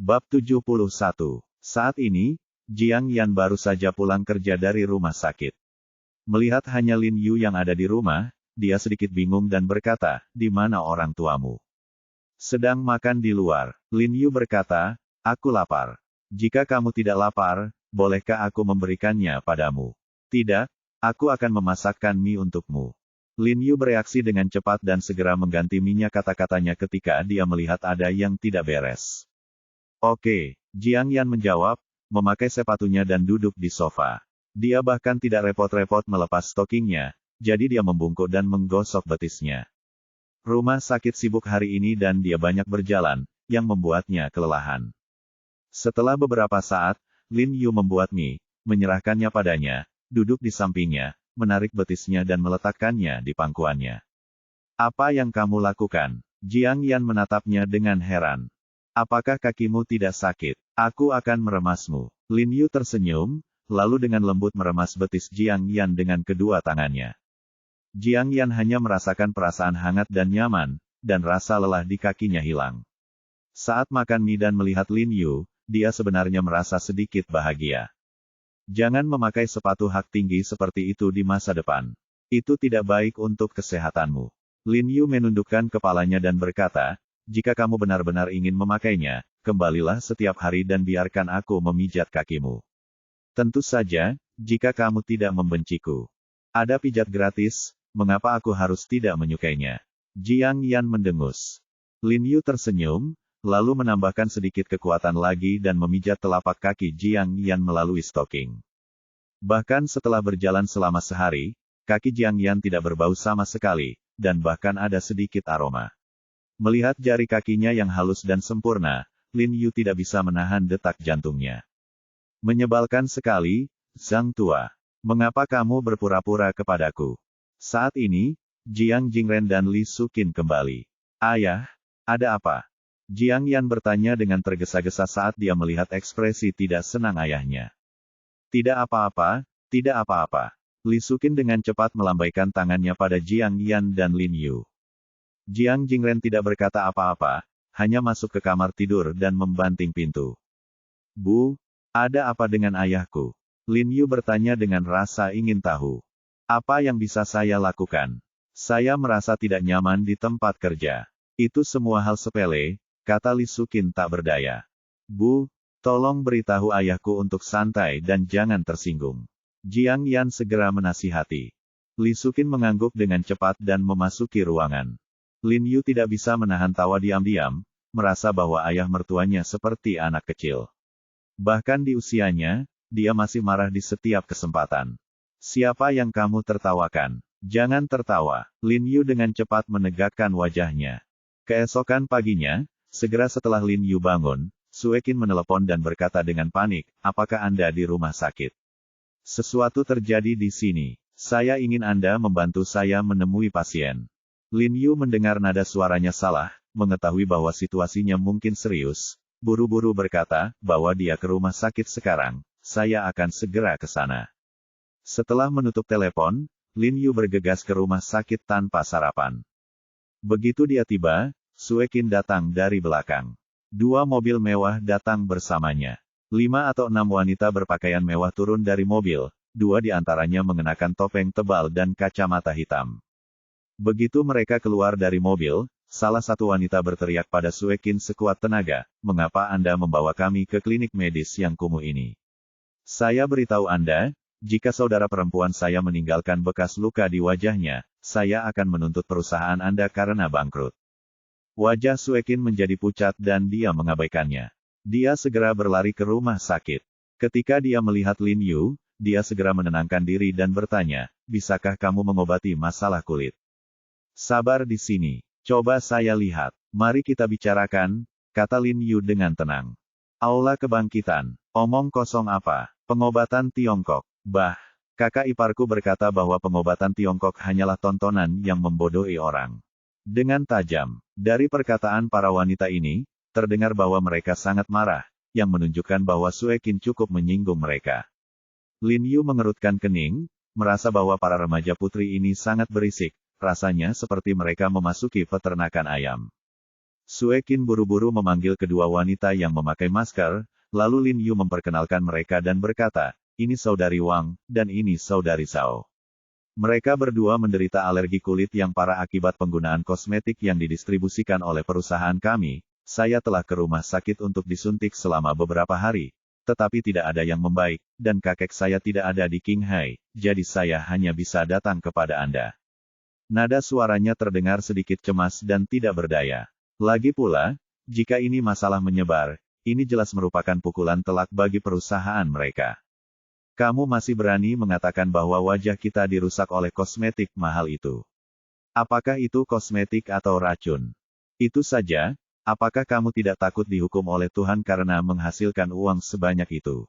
Bab 71. Saat ini, Jiang Yan baru saja pulang kerja dari rumah sakit. Melihat hanya Lin Yu yang ada di rumah, dia sedikit bingung dan berkata, "Di mana orang tuamu?" "Sedang makan di luar." Lin Yu berkata, "Aku lapar. Jika kamu tidak lapar, bolehkah aku memberikannya padamu?" "Tidak, aku akan memasakkan mie untukmu." Lin Yu bereaksi dengan cepat dan segera mengganti minyak kata-katanya ketika dia melihat ada yang tidak beres. "Oke," Jiang Yan menjawab, memakai sepatunya dan duduk di sofa. Dia bahkan tidak repot-repot melepas stokingnya, jadi dia membungkuk dan menggosok betisnya. Rumah sakit sibuk hari ini dan dia banyak berjalan, yang membuatnya kelelahan. Setelah beberapa saat, Lin Yu membuat mie, menyerahkannya padanya, duduk di sampingnya, menarik betisnya dan meletakkannya di pangkuannya. "Apa yang kamu lakukan?" Jiang Yan menatapnya dengan heran. "Apakah kakimu tidak sakit? Aku akan meremasmu." Lin Yu tersenyum, lalu dengan lembut meremas betis Jiang Yan dengan kedua tangannya. Jiang Yan hanya merasakan perasaan hangat dan nyaman, dan rasa lelah di kakinya hilang. Saat makan mie dan melihat Lin Yu, dia sebenarnya merasa sedikit bahagia. Jangan memakai sepatu hak tinggi seperti itu di masa depan. Itu tidak baik untuk kesehatanmu. Lin Yu menundukkan kepalanya dan berkata, "Jika kamu benar-benar ingin memakainya, kembalilah setiap hari dan biarkan aku memijat kakimu. Tentu saja, jika kamu tidak membenciku. Ada pijat gratis, mengapa aku harus tidak menyukainya?" Jiang Yan mendengus. Lin Yu tersenyum, lalu menambahkan sedikit kekuatan lagi dan memijat telapak kaki Jiang Yan melalui stoking. Bahkan setelah berjalan selama sehari, kaki Jiang Yan tidak berbau sama sekali, dan bahkan ada sedikit aroma. Melihat jari kakinya yang halus dan sempurna, Lin Yu tidak bisa menahan detak jantungnya. "Menyebalkan sekali, Zhang tua. Mengapa kamu berpura-pura kepadaku?" Saat ini, Jiang Jingren dan Li Suqin kembali. "Ayah, ada apa?" Jiang Yan bertanya dengan tergesa-gesa saat dia melihat ekspresi tidak senang ayahnya. "Tidak apa-apa, tidak apa-apa." Li Suqin dengan cepat melambaikan tangannya pada Jiang Yan dan Lin Yu. Jiang Jingren tidak berkata apa-apa, hanya masuk ke kamar tidur dan membanting pintu. "Bu, ada apa dengan ayahku?" Lin Yu bertanya dengan rasa ingin tahu. "Apa yang bisa saya lakukan? Saya merasa tidak nyaman di tempat kerja." "Itu semua hal sepele," kata Li Suqin tak berdaya. "Bu, tolong beritahu ayahku untuk santai dan jangan tersinggung." Jiang Yan segera menasihati. Li Suqin mengangguk dengan cepat dan memasuki ruangan. Lin Yu tidak bisa menahan tawa diam-diam, merasa bahwa ayah mertuanya seperti anak kecil. Bahkan di usianya, dia masih marah di setiap kesempatan. "Siapa yang kamu tertawakan? Jangan tertawa." Lin Yu dengan cepat menegakkan wajahnya. Keesokan paginya, segera setelah Lin Yu bangun, Suekin menelepon dan berkata dengan panik, "Apakah Anda di rumah sakit? Sesuatu terjadi di sini. Saya ingin Anda membantu saya menemui pasien." Lin Yu mendengar nada suaranya salah, mengetahui bahwa situasinya mungkin serius, buru-buru berkata, "Bawa dia ke rumah sakit sekarang, saya akan segera ke sana." Setelah menutup telepon, Lin Yu bergegas ke rumah sakit tanpa sarapan. Begitu dia tiba, Suekin datang dari belakang. 2 mobil mewah datang bersamanya. 5 atau 6 wanita berpakaian mewah turun dari mobil, 2 di antaranya mengenakan topeng tebal dan kacamata hitam. Begitu mereka keluar dari mobil, salah satu wanita berteriak pada Suekin sekuat tenaga, "Mengapa Anda membawa kami ke klinik medis yang kumuh ini? Saya beritahu Anda, jika saudara perempuan saya meninggalkan bekas luka di wajahnya, saya akan menuntut perusahaan Anda karena bangkrut." Wajah Suekin menjadi pucat dan dia mengabaikannya. Dia segera berlari ke rumah sakit. Ketika dia melihat Lin Yu, dia segera menenangkan diri dan bertanya, "Bisakah kamu mengobati masalah kulit?" "Sabar di sini. Coba saya lihat. Mari kita bicarakan," kata Lin Yu dengan tenang. "Aula kebangkitan. Omong kosong apa? Pengobatan Tiongkok. Bah, kakak iparku berkata bahwa pengobatan Tiongkok hanyalah tontonan yang membodohi orang." Dengan tajam, dari perkataan para wanita ini, terdengar bahwa mereka sangat marah, yang menunjukkan bahwa Suekin cukup menyinggung mereka. Lin Yu mengerutkan kening, merasa bahwa para remaja putri ini sangat berisik, rasanya seperti mereka memasuki peternakan ayam. Sue Qin buru-buru memanggil kedua wanita yang memakai masker, lalu Lin Yu memperkenalkan mereka dan berkata, ini saudari Wang, dan ini saudari Zhao. Mereka berdua menderita alergi kulit yang parah akibat penggunaan kosmetik yang didistribusikan oleh perusahaan kami. Saya telah ke rumah sakit untuk disuntik selama beberapa hari, tetapi tidak ada yang membaik, dan kakek saya tidak ada di Qinghai, jadi saya hanya bisa datang kepada Anda. Nada suaranya terdengar sedikit cemas dan tidak berdaya. Lagi pula, jika ini masalah menyebar, ini jelas merupakan pukulan telak bagi perusahaan mereka. Kamu masih berani mengatakan bahwa wajah kita dirusak oleh kosmetik mahal itu. Apakah itu kosmetik atau racun? Itu saja, apakah kamu tidak takut dihukum oleh Tuhan karena menghasilkan uang sebanyak itu?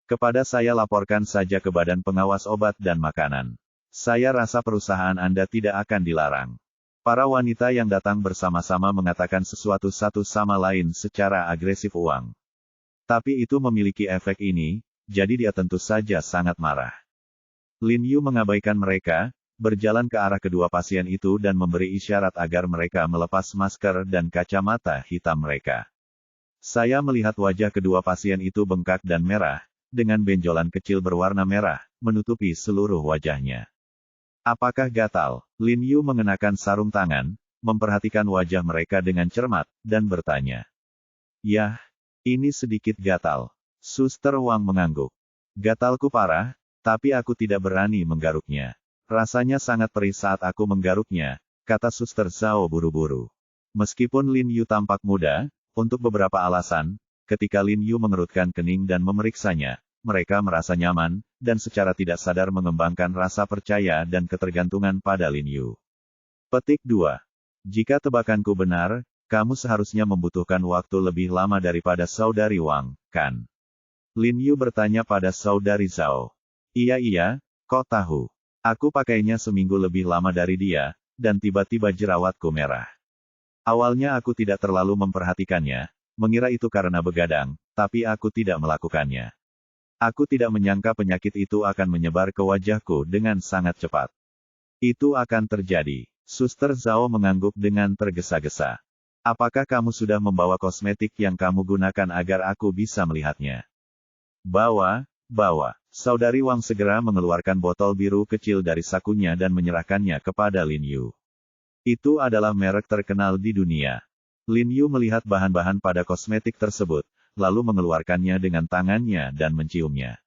Kepada saya laporkan saja ke Badan Pengawas Obat dan Makanan. Saya rasa perusahaan Anda tidak akan dilarang. Para wanita yang datang bersama-sama mengatakan sesuatu satu sama lain secara agresif uang. Tapi itu memiliki efek ini, jadi dia tentu saja sangat marah. Lin Yu mengabaikan mereka, berjalan ke arah kedua pasien itu dan memberi isyarat agar mereka melepas masker dan kacamata hitam mereka. Saya melihat wajah kedua pasien itu bengkak dan merah, dengan benjolan kecil berwarna merah, menutupi seluruh wajahnya. Apakah gatal? Lin Yu mengenakan sarung tangan, memperhatikan wajah mereka dengan cermat, dan bertanya. Yah, ini sedikit gatal. Suster Wang mengangguk. Gatalku parah, tapi aku tidak berani menggaruknya. Rasanya sangat perih saat aku menggaruknya, kata Suster Zhao buru-buru. Meskipun Lin Yu tampak muda, untuk beberapa alasan, ketika Lin Yu mengerutkan kening dan memeriksanya, mereka merasa nyaman, dan secara tidak sadar mengembangkan rasa percaya dan ketergantungan pada Lin Yu. Petik 2. Jika tebakanku benar, kamu seharusnya membutuhkan waktu lebih lama daripada saudari Wang, kan? Lin Yu bertanya pada saudari Zhao. Iya, kau tahu. Aku pakainya seminggu lebih lama dari dia, dan tiba-tiba jerawatku merah. Awalnya aku tidak terlalu memperhatikannya, mengira itu karena begadang, tapi aku tidak melakukannya. Aku tidak menyangka penyakit itu akan menyebar ke wajahku dengan sangat cepat. Itu akan terjadi. Suster Zhao mengangguk dengan tergesa-gesa. Apakah kamu sudah membawa kosmetik yang kamu gunakan agar aku bisa melihatnya? Bawa. Saudari Wang segera mengeluarkan botol biru kecil dari sakunya dan menyerahkannya kepada Lin Yu. Itu adalah merek terkenal di dunia. Lin Yu melihat bahan-bahan pada kosmetik tersebut, lalu mengeluarkannya dengan tangannya dan menciumnya.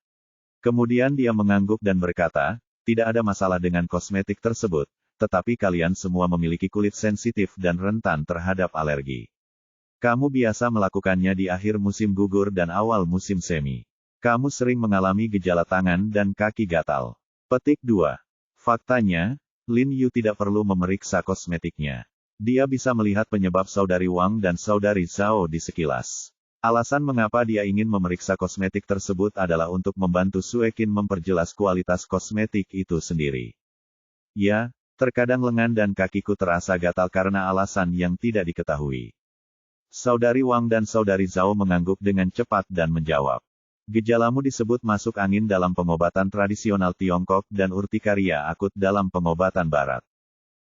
Kemudian dia mengangguk dan berkata, tidak ada masalah dengan kosmetik tersebut, tetapi kalian semua memiliki kulit sensitif dan rentan terhadap alergi. Kamu biasa melakukannya di akhir musim gugur dan awal musim semi. Kamu sering mengalami gejala tangan dan kaki gatal. Petik 2. Faktanya, Lin Yu tidak perlu memeriksa kosmetiknya. Dia bisa melihat penyebab saudari Wang dan saudari Zhao di sekilas. Alasan mengapa dia ingin memeriksa kosmetik tersebut adalah untuk membantu Sue Qin memperjelas kualitas kosmetik itu sendiri. Ya, terkadang lengan dan kakiku terasa gatal karena alasan yang tidak diketahui. Saudari Wang dan saudari Zhao mengangguk dengan cepat dan menjawab. Gejalamu disebut masuk angin dalam pengobatan tradisional Tiongkok dan urtikaria akut dalam pengobatan barat.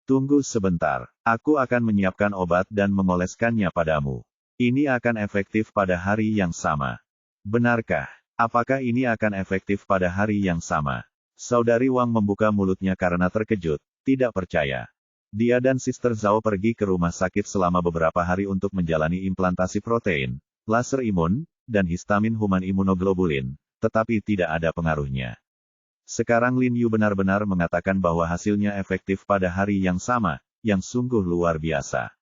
Tunggu sebentar, aku akan menyiapkan obat dan mengoleskannya padamu. Ini akan efektif pada hari yang sama. Benarkah? Apakah ini akan efektif pada hari yang sama? Saudari Wang membuka mulutnya karena terkejut, tidak percaya. Dia dan Sister Zhao pergi ke rumah sakit selama beberapa hari untuk menjalani implantasi protein, laser imun, dan histamin human imunoglobulin, tetapi tidak ada pengaruhnya. Sekarang Lin Yu benar-benar mengatakan bahwa hasilnya efektif pada hari yang sama, yang sungguh luar biasa.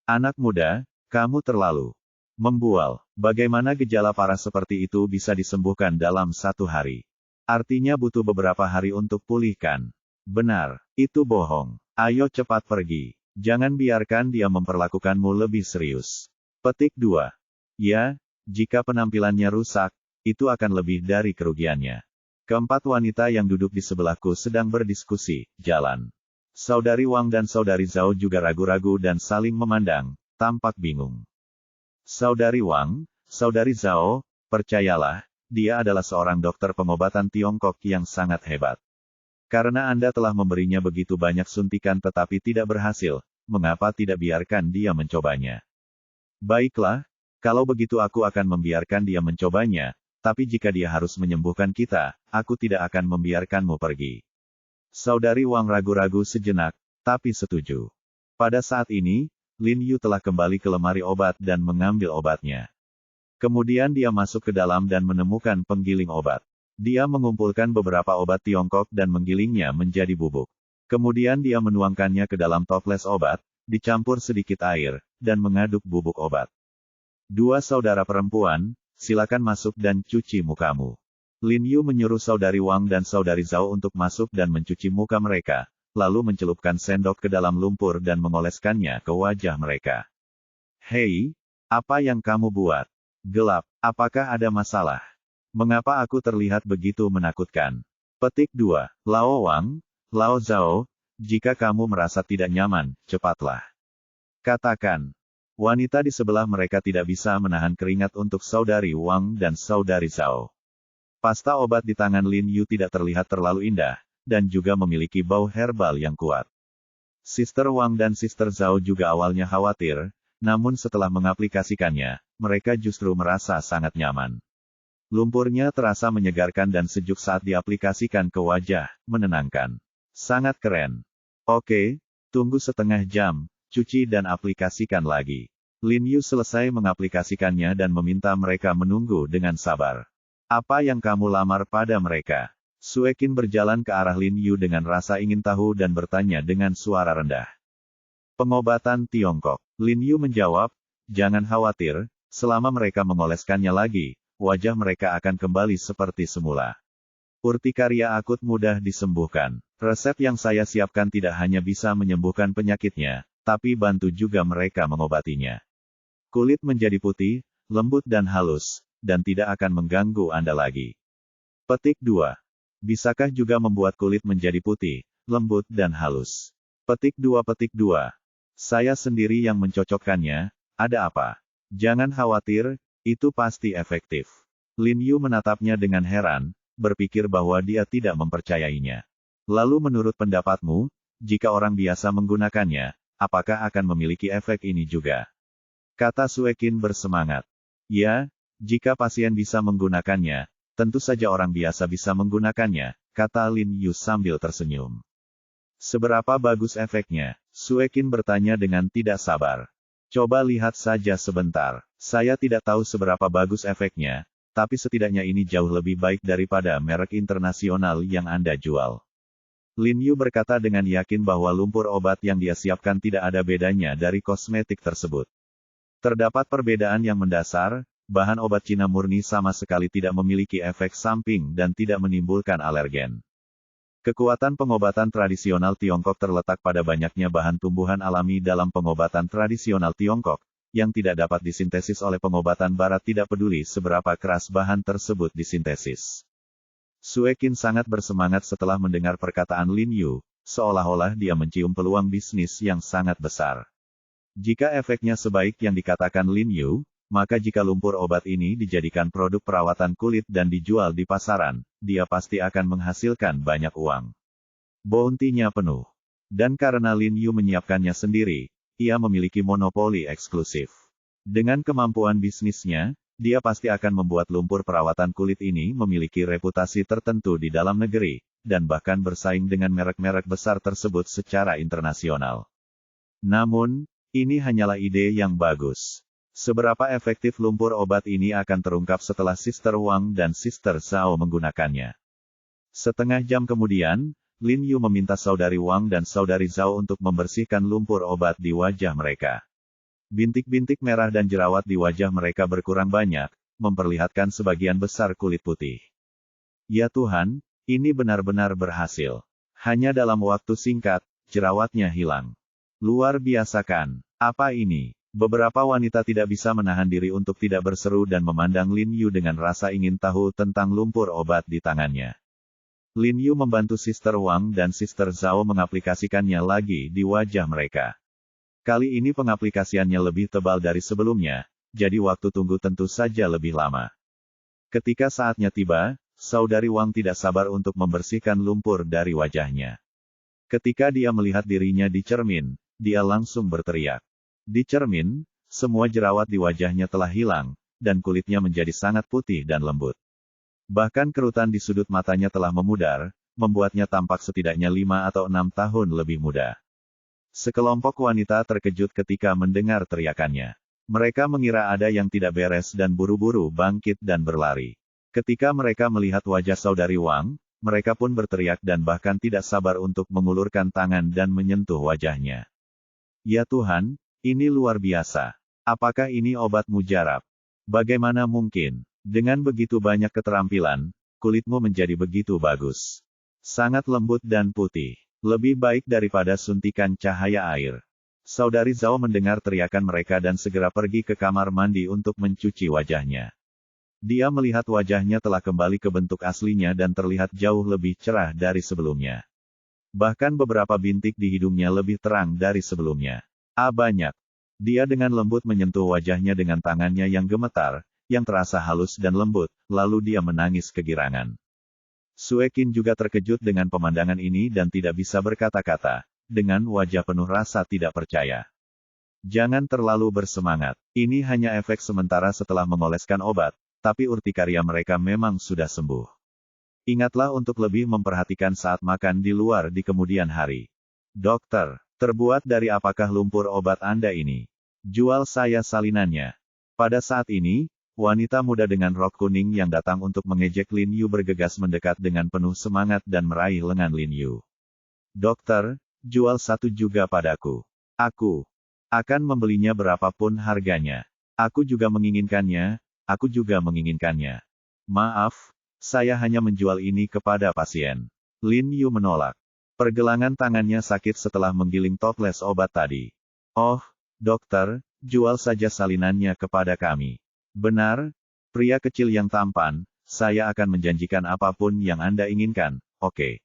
Anak muda, kamu terlalu membual. Bagaimana gejala parah seperti itu bisa disembuhkan dalam 1 hari? Artinya butuh beberapa hari untuk pulihkan. Benar, itu bohong. Ayo cepat pergi. Jangan biarkan dia memperlakukanmu lebih serius. Petik 2. Ya, jika penampilannya rusak, itu akan lebih dari kerugiannya. Keempat wanita yang duduk di sebelahku sedang berdiskusi, jalan. Saudari Wang dan saudari Zhao juga ragu-ragu dan saling memandang, tampak bingung. Saudari Wang, saudari Zhao, percayalah, dia adalah seorang dokter pengobatan Tiongkok yang sangat hebat. Karena Anda telah memberinya begitu banyak suntikan tetapi tidak berhasil, mengapa tidak biarkan dia mencobanya? Baiklah, kalau begitu aku akan membiarkan dia mencobanya, tapi jika dia harus menyembuhkan kita, aku tidak akan membiarkanmu pergi. Saudari Wang ragu-ragu sejenak, tapi setuju. Pada saat ini, Lin Yu telah kembali ke lemari obat dan mengambil obatnya. Kemudian dia masuk ke dalam dan menemukan penggiling obat. Dia mengumpulkan beberapa obat Tiongkok dan menggilingnya menjadi bubuk. Kemudian dia menuangkannya ke dalam toples obat, dicampur sedikit air, dan mengaduk bubuk obat. Dua saudara perempuan, silakan masuk dan cuci mukamu. Lin Yu menyuruh saudari Wang dan saudari Zhao untuk masuk dan mencuci muka mereka, lalu mencelupkan sendok ke dalam lumpur dan mengoleskannya ke wajah mereka. Hei, apa yang kamu buat? Gelap, apakah ada masalah? Mengapa aku terlihat begitu menakutkan? Petik 2. Lao Wang, Lao Zhao, jika kamu merasa tidak nyaman, cepatlah katakan. Wanita di sebelah mereka tidak bisa menahan keringat untuk saudari Wang dan saudari Zhao. Pasta obat di tangan Lin Yu tidak terlihat terlalu indah, dan juga memiliki bau herbal yang kuat. Sister Wang dan Sister Zhao juga awalnya khawatir, namun setelah mengaplikasikannya, mereka justru merasa sangat nyaman. Lumpurnya terasa menyegarkan dan sejuk saat diaplikasikan ke wajah, menenangkan. Sangat keren. Oke, tunggu setengah jam, cuci dan aplikasikan lagi. Lin Yu selesai mengaplikasikannya dan meminta mereka menunggu dengan sabar. Apa yang kamu lamar pada mereka? Sue Qin berjalan ke arah Lin Yu dengan rasa ingin tahu dan bertanya dengan suara rendah. Pengobatan Tiongkok. Lin Yu menjawab, jangan khawatir, selama mereka mengoleskannya lagi, wajah mereka akan kembali seperti semula. Urtikaria akut mudah disembuhkan. Resep yang saya siapkan tidak hanya bisa menyembuhkan penyakitnya, tapi bantu juga mereka mengobatinya. Kulit menjadi putih, lembut dan halus, dan tidak akan mengganggu Anda lagi. Petik 2. Bisakah juga membuat kulit menjadi putih, lembut dan halus? Petik 2. Saya sendiri yang mencocokkannya, ada apa? Jangan khawatir, itu pasti efektif. Lin Yu menatapnya dengan heran, berpikir bahwa dia tidak mempercayainya. Lalu menurut pendapatmu, jika orang biasa menggunakannya, apakah akan memiliki efek ini juga? Kata Sue Qin bersemangat. Ya, jika pasien bisa menggunakannya, tentu saja orang biasa bisa menggunakannya, kata Lin Yu sambil tersenyum. Seberapa bagus efeknya? Sue Qin bertanya dengan tidak sabar. Coba lihat saja sebentar. Saya tidak tahu seberapa bagus efeknya, tapi setidaknya ini jauh lebih baik daripada merek internasional yang Anda jual. Lin Yu berkata dengan yakin bahwa lumpur obat yang dia siapkan tidak ada bedanya dari kosmetik tersebut. Terdapat perbedaan yang mendasar, bahan obat Cina murni sama sekali tidak memiliki efek samping dan tidak menimbulkan alergen. Kekuatan pengobatan tradisional Tiongkok terletak pada banyaknya bahan tumbuhan alami dalam pengobatan tradisional Tiongkok, yang tidak dapat disintesis oleh pengobatan barat tidak peduli seberapa keras bahan tersebut disintesis. Sue Qin sangat bersemangat setelah mendengar perkataan Lin Yu, seolah-olah dia mencium peluang bisnis yang sangat besar. Jika efeknya sebaik yang dikatakan Lin Yu, maka jika lumpur obat ini dijadikan produk perawatan kulit dan dijual di pasaran, dia pasti akan menghasilkan banyak uang. Bounty-nya penuh. Dan karena Lin Yu menyiapkannya sendiri, ia memiliki monopoli eksklusif. Dengan kemampuan bisnisnya, dia pasti akan membuat lumpur perawatan kulit ini memiliki reputasi tertentu di dalam negeri, dan bahkan bersaing dengan merek-merek besar tersebut secara internasional. Namun, ini hanyalah ide yang bagus. Seberapa efektif lumpur obat ini akan terungkap setelah Sister Wang dan Sister Zhao menggunakannya. Setengah jam kemudian, Lin Yu meminta saudari Wang dan saudari Zhao untuk membersihkan lumpur obat di wajah mereka. Bintik-bintik merah dan jerawat di wajah mereka berkurang banyak, memperlihatkan sebagian besar kulit putih. Ya Tuhan, ini benar-benar berhasil. Hanya dalam waktu singkat, jerawatnya hilang. Luar biasa kan? Apa ini? Beberapa wanita tidak bisa menahan diri untuk tidak berseru dan memandang Lin Yu dengan rasa ingin tahu tentang lumpur obat di tangannya. Lin Yu membantu Sister Wang dan Sister Zhao mengaplikasikannya lagi di wajah mereka. Kali ini pengaplikasiannya lebih tebal dari sebelumnya, jadi waktu tunggu tentu saja lebih lama. Ketika saatnya tiba, saudari Wang tidak sabar untuk membersihkan lumpur dari wajahnya. Ketika dia melihat dirinya di cermin, dia langsung berteriak. Di cermin, semua jerawat di wajahnya telah hilang, dan kulitnya menjadi sangat putih dan lembut. Bahkan kerutan di sudut matanya telah memudar, membuatnya tampak setidaknya 5 atau 6 tahun lebih muda. Sekelompok wanita terkejut ketika mendengar teriakannya. Mereka mengira ada yang tidak beres dan buru-buru bangkit dan berlari. Ketika mereka melihat wajah saudari Wang, mereka pun berteriak dan bahkan tidak sabar untuk mengulurkan tangan dan menyentuh wajahnya. Ya Tuhan, ini luar biasa. Apakah ini obat mujarab? Bagaimana mungkin? Dengan begitu banyak keterampilan, kulitmu menjadi begitu bagus. Sangat lembut dan putih. Lebih baik daripada suntikan cahaya air. Saudari Zhao mendengar teriakan mereka dan segera pergi ke kamar mandi untuk mencuci wajahnya. Dia melihat wajahnya telah kembali ke bentuk aslinya dan terlihat jauh lebih cerah dari sebelumnya. Bahkan beberapa bintik di hidungnya lebih terang dari sebelumnya. Banyak. Dia dengan lembut menyentuh wajahnya dengan tangannya yang gemetar, yang terasa halus dan lembut, lalu dia menangis kegirangan. Sue Qin juga terkejut dengan pemandangan ini dan tidak bisa berkata-kata, dengan wajah penuh rasa tidak percaya. Jangan terlalu bersemangat, ini hanya efek sementara setelah mengoleskan obat, tapi urtikaria mereka memang sudah sembuh. Ingatlah untuk lebih memperhatikan saat makan di luar di kemudian hari. Dokter, terbuat dari apakah lumpur obat Anda ini? Jual saya salinannya. Pada saat ini, wanita muda dengan rok kuning yang datang untuk mengejek Lin Yu bergegas mendekat dengan penuh semangat dan meraih lengan Lin Yu. Dokter, jual satu juga padaku. Aku akan membelinya berapapun harganya. Aku juga menginginkannya. Aku juga menginginkannya. Maaf, saya hanya menjual ini kepada pasien. Lin Yu menolak. Pergelangan tangannya sakit setelah menggiling toples obat tadi. Oh, dokter, jual saja salinannya kepada kami. Benar, pria kecil yang tampan, saya akan menjanjikan apapun yang Anda inginkan, oke.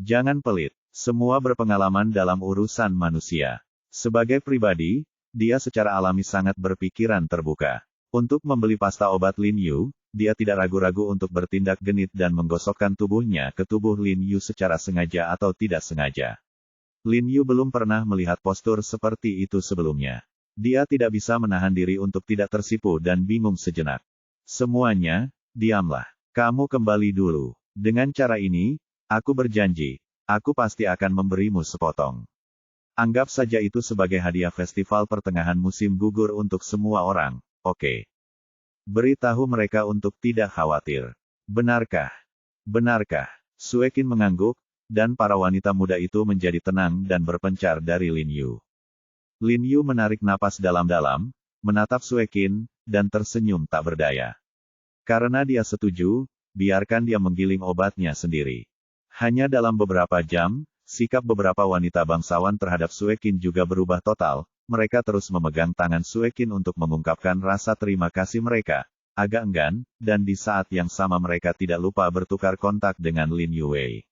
Jangan pelit, semua berpengalaman dalam urusan manusia. Sebagai pribadi, dia secara alami sangat berpikiran terbuka. Untuk membeli pasta obat Lin Yu, dia tidak ragu-ragu untuk bertindak genit dan menggosokkan tubuhnya ke tubuh Lin Yu secara sengaja atau tidak sengaja. Lin Yu belum pernah melihat postur seperti itu sebelumnya. Dia tidak bisa menahan diri untuk tidak tersipu dan bingung sejenak. Semuanya, diamlah. Kamu kembali dulu. Dengan cara ini, aku berjanji, aku pasti akan memberimu sepotong. Anggap saja itu sebagai hadiah festival pertengahan musim gugur untuk semua orang. Oke. Beritahu mereka untuk tidak khawatir. Benarkah? Benarkah? Sue Qin mengangguk, dan para wanita muda itu menjadi tenang dan berpencar dari Lin Yu. Lin Yu menarik napas dalam-dalam, menatap Sue Qin, dan tersenyum tak berdaya. Karena dia setuju, biarkan dia menggiling obatnya sendiri. Hanya dalam beberapa jam, sikap beberapa wanita bangsawan terhadap Sue Qin juga berubah total. Mereka terus memegang tangan Sue Qin untuk mengungkapkan rasa terima kasih mereka, agak enggan, dan di saat yang sama mereka tidak lupa bertukar kontak dengan Lin Yuwei.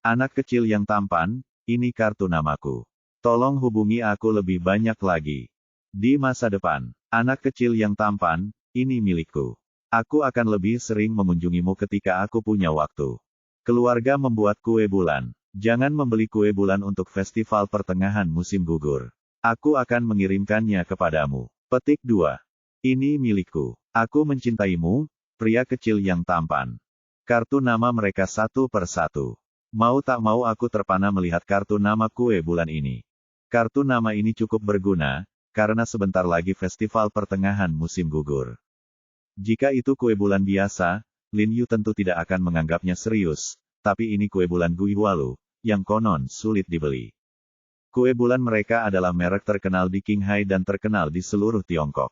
Anak kecil yang tampan, ini kartu namaku. Tolong hubungi aku lebih banyak lagi. Di masa depan, anak kecil yang tampan, ini milikku. Aku akan lebih sering mengunjungimu ketika aku punya waktu. Keluarga membuat kue bulan. Jangan membeli kue bulan untuk festival pertengahan musim gugur. Aku akan mengirimkannya kepadamu. Petik 2. Ini milikku. Aku mencintaimu, pria kecil yang tampan. Kartu nama mereka satu per satu. Mau tak mau aku terpana melihat kartu nama kue bulan ini. Kartu nama ini cukup berguna, karena sebentar lagi festival pertengahan musim gugur. Jika itu kue bulan biasa, Lin Yu tentu tidak akan menganggapnya serius, tapi ini kue bulan Gui Hualu, yang konon sulit dibeli. Kue bulan mereka adalah merek terkenal di Qinghai dan terkenal di seluruh Tiongkok.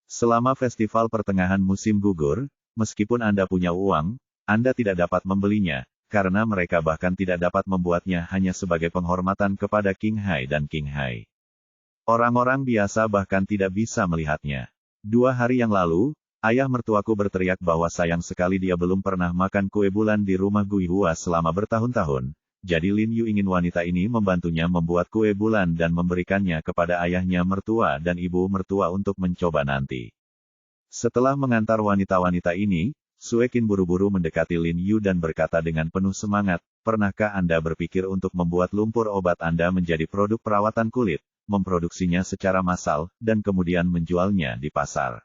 Selama festival pertengahan musim gugur, meskipun Anda punya uang, Anda tidak dapat membelinya, karena mereka bahkan tidak dapat membuatnya hanya sebagai penghormatan kepada Qinghai dan Qinghai. Orang-orang biasa bahkan tidak bisa melihatnya. 2 hari yang lalu, ayah mertuaku berteriak bahwa sayang sekali dia belum pernah makan kue bulan di rumah Gui Hua selama bertahun-tahun. Jadi Lin Yu ingin wanita ini membantunya membuat kue bulan dan memberikannya kepada ayahnya mertua dan ibu mertua untuk mencoba nanti. Setelah mengantar wanita-wanita ini, Sue Qin buru-buru mendekati Lin Yu dan berkata dengan penuh semangat, pernahkah Anda berpikir untuk membuat lumpur obat Anda menjadi produk perawatan kulit? memproduksinya secara massal, dan kemudian menjualnya di pasar.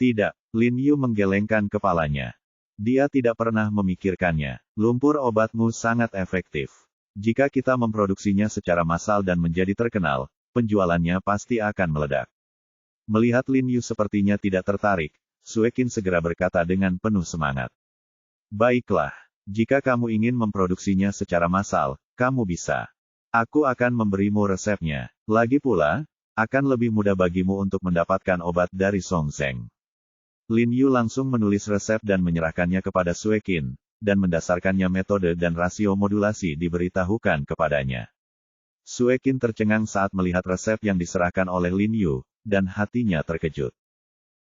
Tidak, Lin Yu menggelengkan kepalanya. Dia tidak pernah memikirkannya. Lumpur obatmu sangat efektif. Jika kita memproduksinya secara massal dan menjadi terkenal, penjualannya pasti akan meledak. Melihat Lin Yu sepertinya tidak tertarik, Sue Qin segera berkata dengan penuh semangat. Baiklah, jika kamu ingin memproduksinya secara massal, kamu bisa. Aku akan memberimu resepnya. Lagi pula, akan lebih mudah bagimu untuk mendapatkan obat dari Song Zeng. Lin Yu langsung menulis resep dan menyerahkannya kepada Sue Qin, dan mendasarkannya metode dan rasio modulasi diberitahukan kepadanya. Sue Qin tercengang saat melihat resep yang diserahkan oleh Lin Yu, dan hatinya terkejut.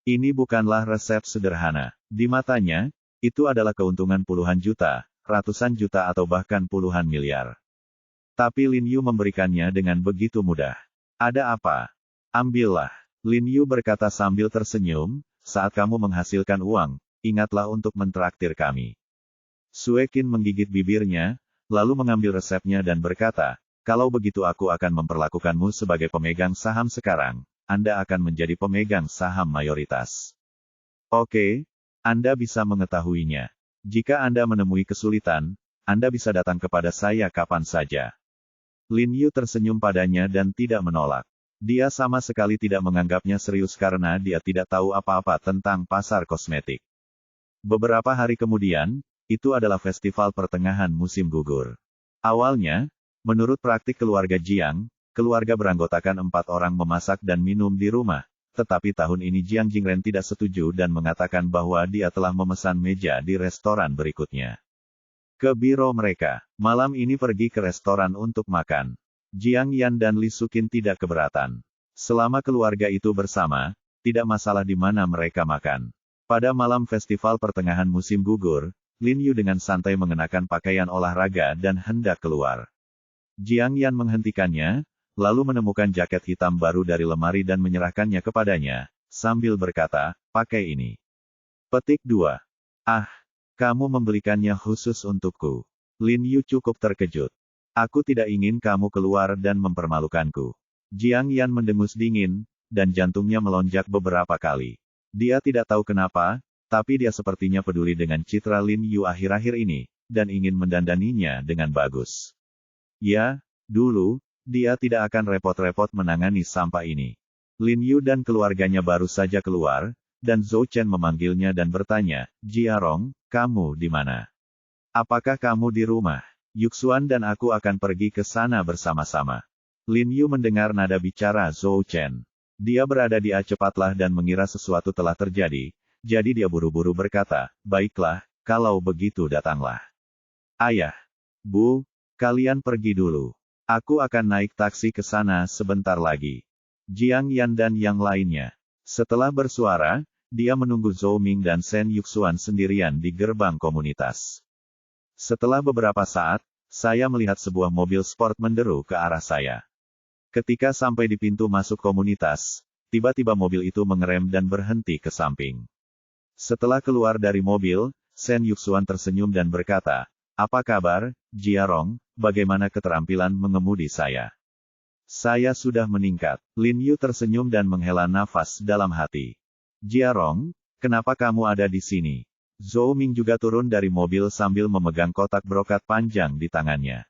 Ini bukanlah resep sederhana. Di matanya, itu adalah keuntungan puluhan juta, ratusan juta atau bahkan puluhan miliar. Tapi Lin Yu memberikannya dengan begitu mudah. Ada apa? Ambillah. Lin Yu berkata sambil tersenyum, saat kamu menghasilkan uang, ingatlah untuk mentraktir kami. Sue Qin menggigit bibirnya, lalu mengambil resepnya dan berkata, kalau begitu aku akan memperlakukanmu sebagai pemegang saham sekarang, Anda akan menjadi pemegang saham mayoritas. Oke, Anda bisa mengetahuinya. Jika Anda menemui kesulitan, Anda bisa datang kepada saya kapan saja. Lin Yu tersenyum padanya dan tidak menolak. Dia sama sekali tidak menganggapnya serius karena dia tidak tahu apa-apa tentang pasar kosmetik. Beberapa hari kemudian, itu adalah festival pertengahan musim gugur. Awalnya, menurut praktik keluarga Jiang, keluarga beranggotakan 4 orang memasak dan minum di rumah, tetapi tahun ini Jiang Jingren tidak setuju dan mengatakan bahwa dia telah memesan meja di restoran berikutnya. Ke biro mereka, malam ini pergi ke restoran untuk makan. Jiang Yan dan Li Sukin tidak keberatan. Selama keluarga itu bersama, tidak masalah di mana mereka makan. Pada malam festival pertengahan musim gugur, Lin Yu dengan santai mengenakan pakaian olahraga dan hendak keluar. Jiang Yan menghentikannya, lalu menemukan jaket hitam baru dari lemari dan menyerahkannya kepadanya, sambil berkata, pakai ini. Petik 2. Ah, kamu membelikannya khusus untukku. Lin Yu cukup terkejut. Aku tidak ingin kamu keluar dan mempermalukanku. Jiang Yan mendengus dingin, dan jantungnya melonjak beberapa kali. Dia tidak tahu kenapa, tapi dia sepertinya peduli dengan citra Lin Yu akhir-akhir ini, dan ingin mendandaninya dengan bagus. Ya, dulu, dia tidak akan repot-repot menangani sampah ini. Lin Yu dan keluarganya baru saja keluar, dan Zhou Chen memanggilnya dan bertanya, Jiarong, kamu di mana? Apakah kamu di rumah? Yuxuan dan aku akan pergi ke sana bersama-sama. Lin Yu mendengar nada bicara Zhou Chen. Dia berada di cepatlah dan mengira sesuatu telah terjadi, jadi dia buru-buru berkata, baiklah, kalau begitu datanglah. Ayah, Bu, kalian pergi dulu. Aku akan naik taksi ke sana sebentar lagi. Jiang Yan dan yang lainnya. Setelah bersuara, dia menunggu Zhou Ming dan Shen Yuxuan sendirian di gerbang komunitas. Setelah beberapa saat, saya melihat sebuah mobil sport menderu ke arah saya. Ketika sampai di pintu masuk komunitas, tiba-tiba mobil itu mengerem dan berhenti ke samping. Setelah keluar dari mobil, Shen Yuxuan tersenyum dan berkata, apa kabar, Jiarong, bagaimana keterampilan mengemudi saya? Saya sudah meningkat. Lin Yu tersenyum dan menghela nafas dalam hati. Jiarong, kenapa kamu ada di sini? Zhou Ming juga turun dari mobil sambil memegang kotak brokat panjang di tangannya.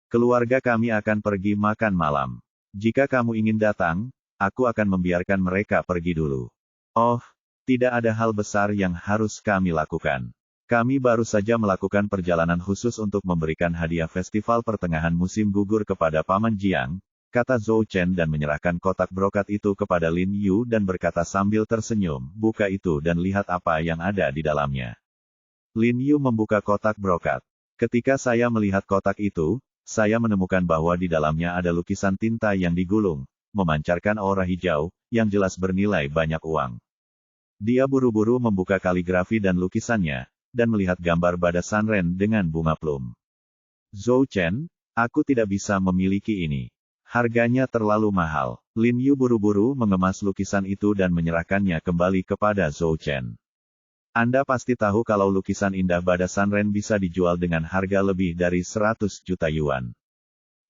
Keluarga kami akan pergi makan malam. Jika kamu ingin datang, aku akan membiarkan mereka pergi dulu. Oh, tidak ada hal besar yang harus kami lakukan. Kami baru saja melakukan perjalanan khusus untuk memberikan hadiah festival pertengahan musim gugur kepada Paman Jiang, kata Zhou Chen dan menyerahkan kotak brokat itu kepada Lin Yu dan berkata sambil tersenyum, buka itu dan lihat apa yang ada di dalamnya. Lin Yu membuka kotak brokat. Ketika saya melihat kotak itu, saya menemukan bahwa di dalamnya ada lukisan tinta yang digulung, memancarkan aura hijau, yang jelas bernilai banyak uang. Dia buru-buru membuka kaligrafi dan lukisannya, dan melihat gambar badas Sanren dengan bunga plum. Zhou Chen, aku tidak bisa memiliki ini. Harganya terlalu mahal. Lin Yu buru-buru mengemas lukisan itu dan menyerahkannya kembali kepada Zhou Chen. Anda pasti tahu kalau lukisan indah badas Sanren bisa dijual dengan harga lebih dari 100 juta yuan.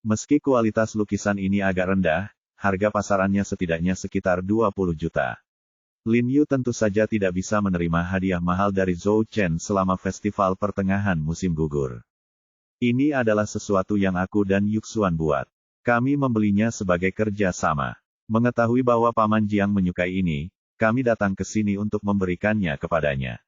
Meski kualitas lukisan ini agak rendah, harga pasarannya setidaknya sekitar 20 juta. Lin Yu tentu saja tidak bisa menerima hadiah mahal dari Zhou Chen selama festival pertengahan musim gugur. Ini adalah sesuatu yang aku dan Yuxuan buat. Kami membelinya sebagai kerja sama. Mengetahui bahwa Paman Jiang menyukai ini, kami datang ke sini untuk memberikannya kepadanya.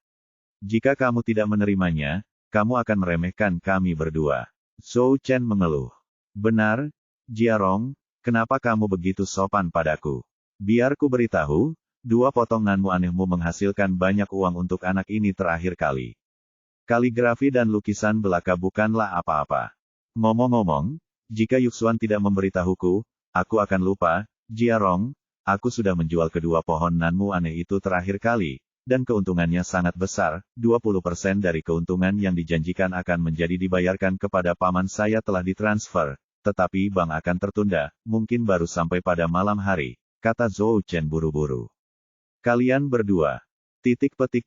Jika kamu tidak menerimanya, kamu akan meremehkan kami berdua. Zhou Chen mengeluh. Benar, Jiarong, kenapa kamu begitu sopan padaku? Biar ku beritahu, 2 potong nanmu anehmu menghasilkan banyak uang untuk anak ini terakhir kali. Kaligrafi dan lukisan belaka bukanlah apa-apa. Ngomong-ngomong, jika Yuxuan tidak memberitahuku, aku akan lupa, Jiarong, aku sudah menjual kedua pohon nanmu aneh itu terakhir kali. Dan keuntungannya sangat besar, 20% dari keuntungan yang dijanjikan akan menjadi dibayarkan kepada paman saya telah ditransfer, tetapi bank akan tertunda, mungkin baru sampai pada malam hari, kata Zhou Chen buru-buru. Kalian berdua. _2.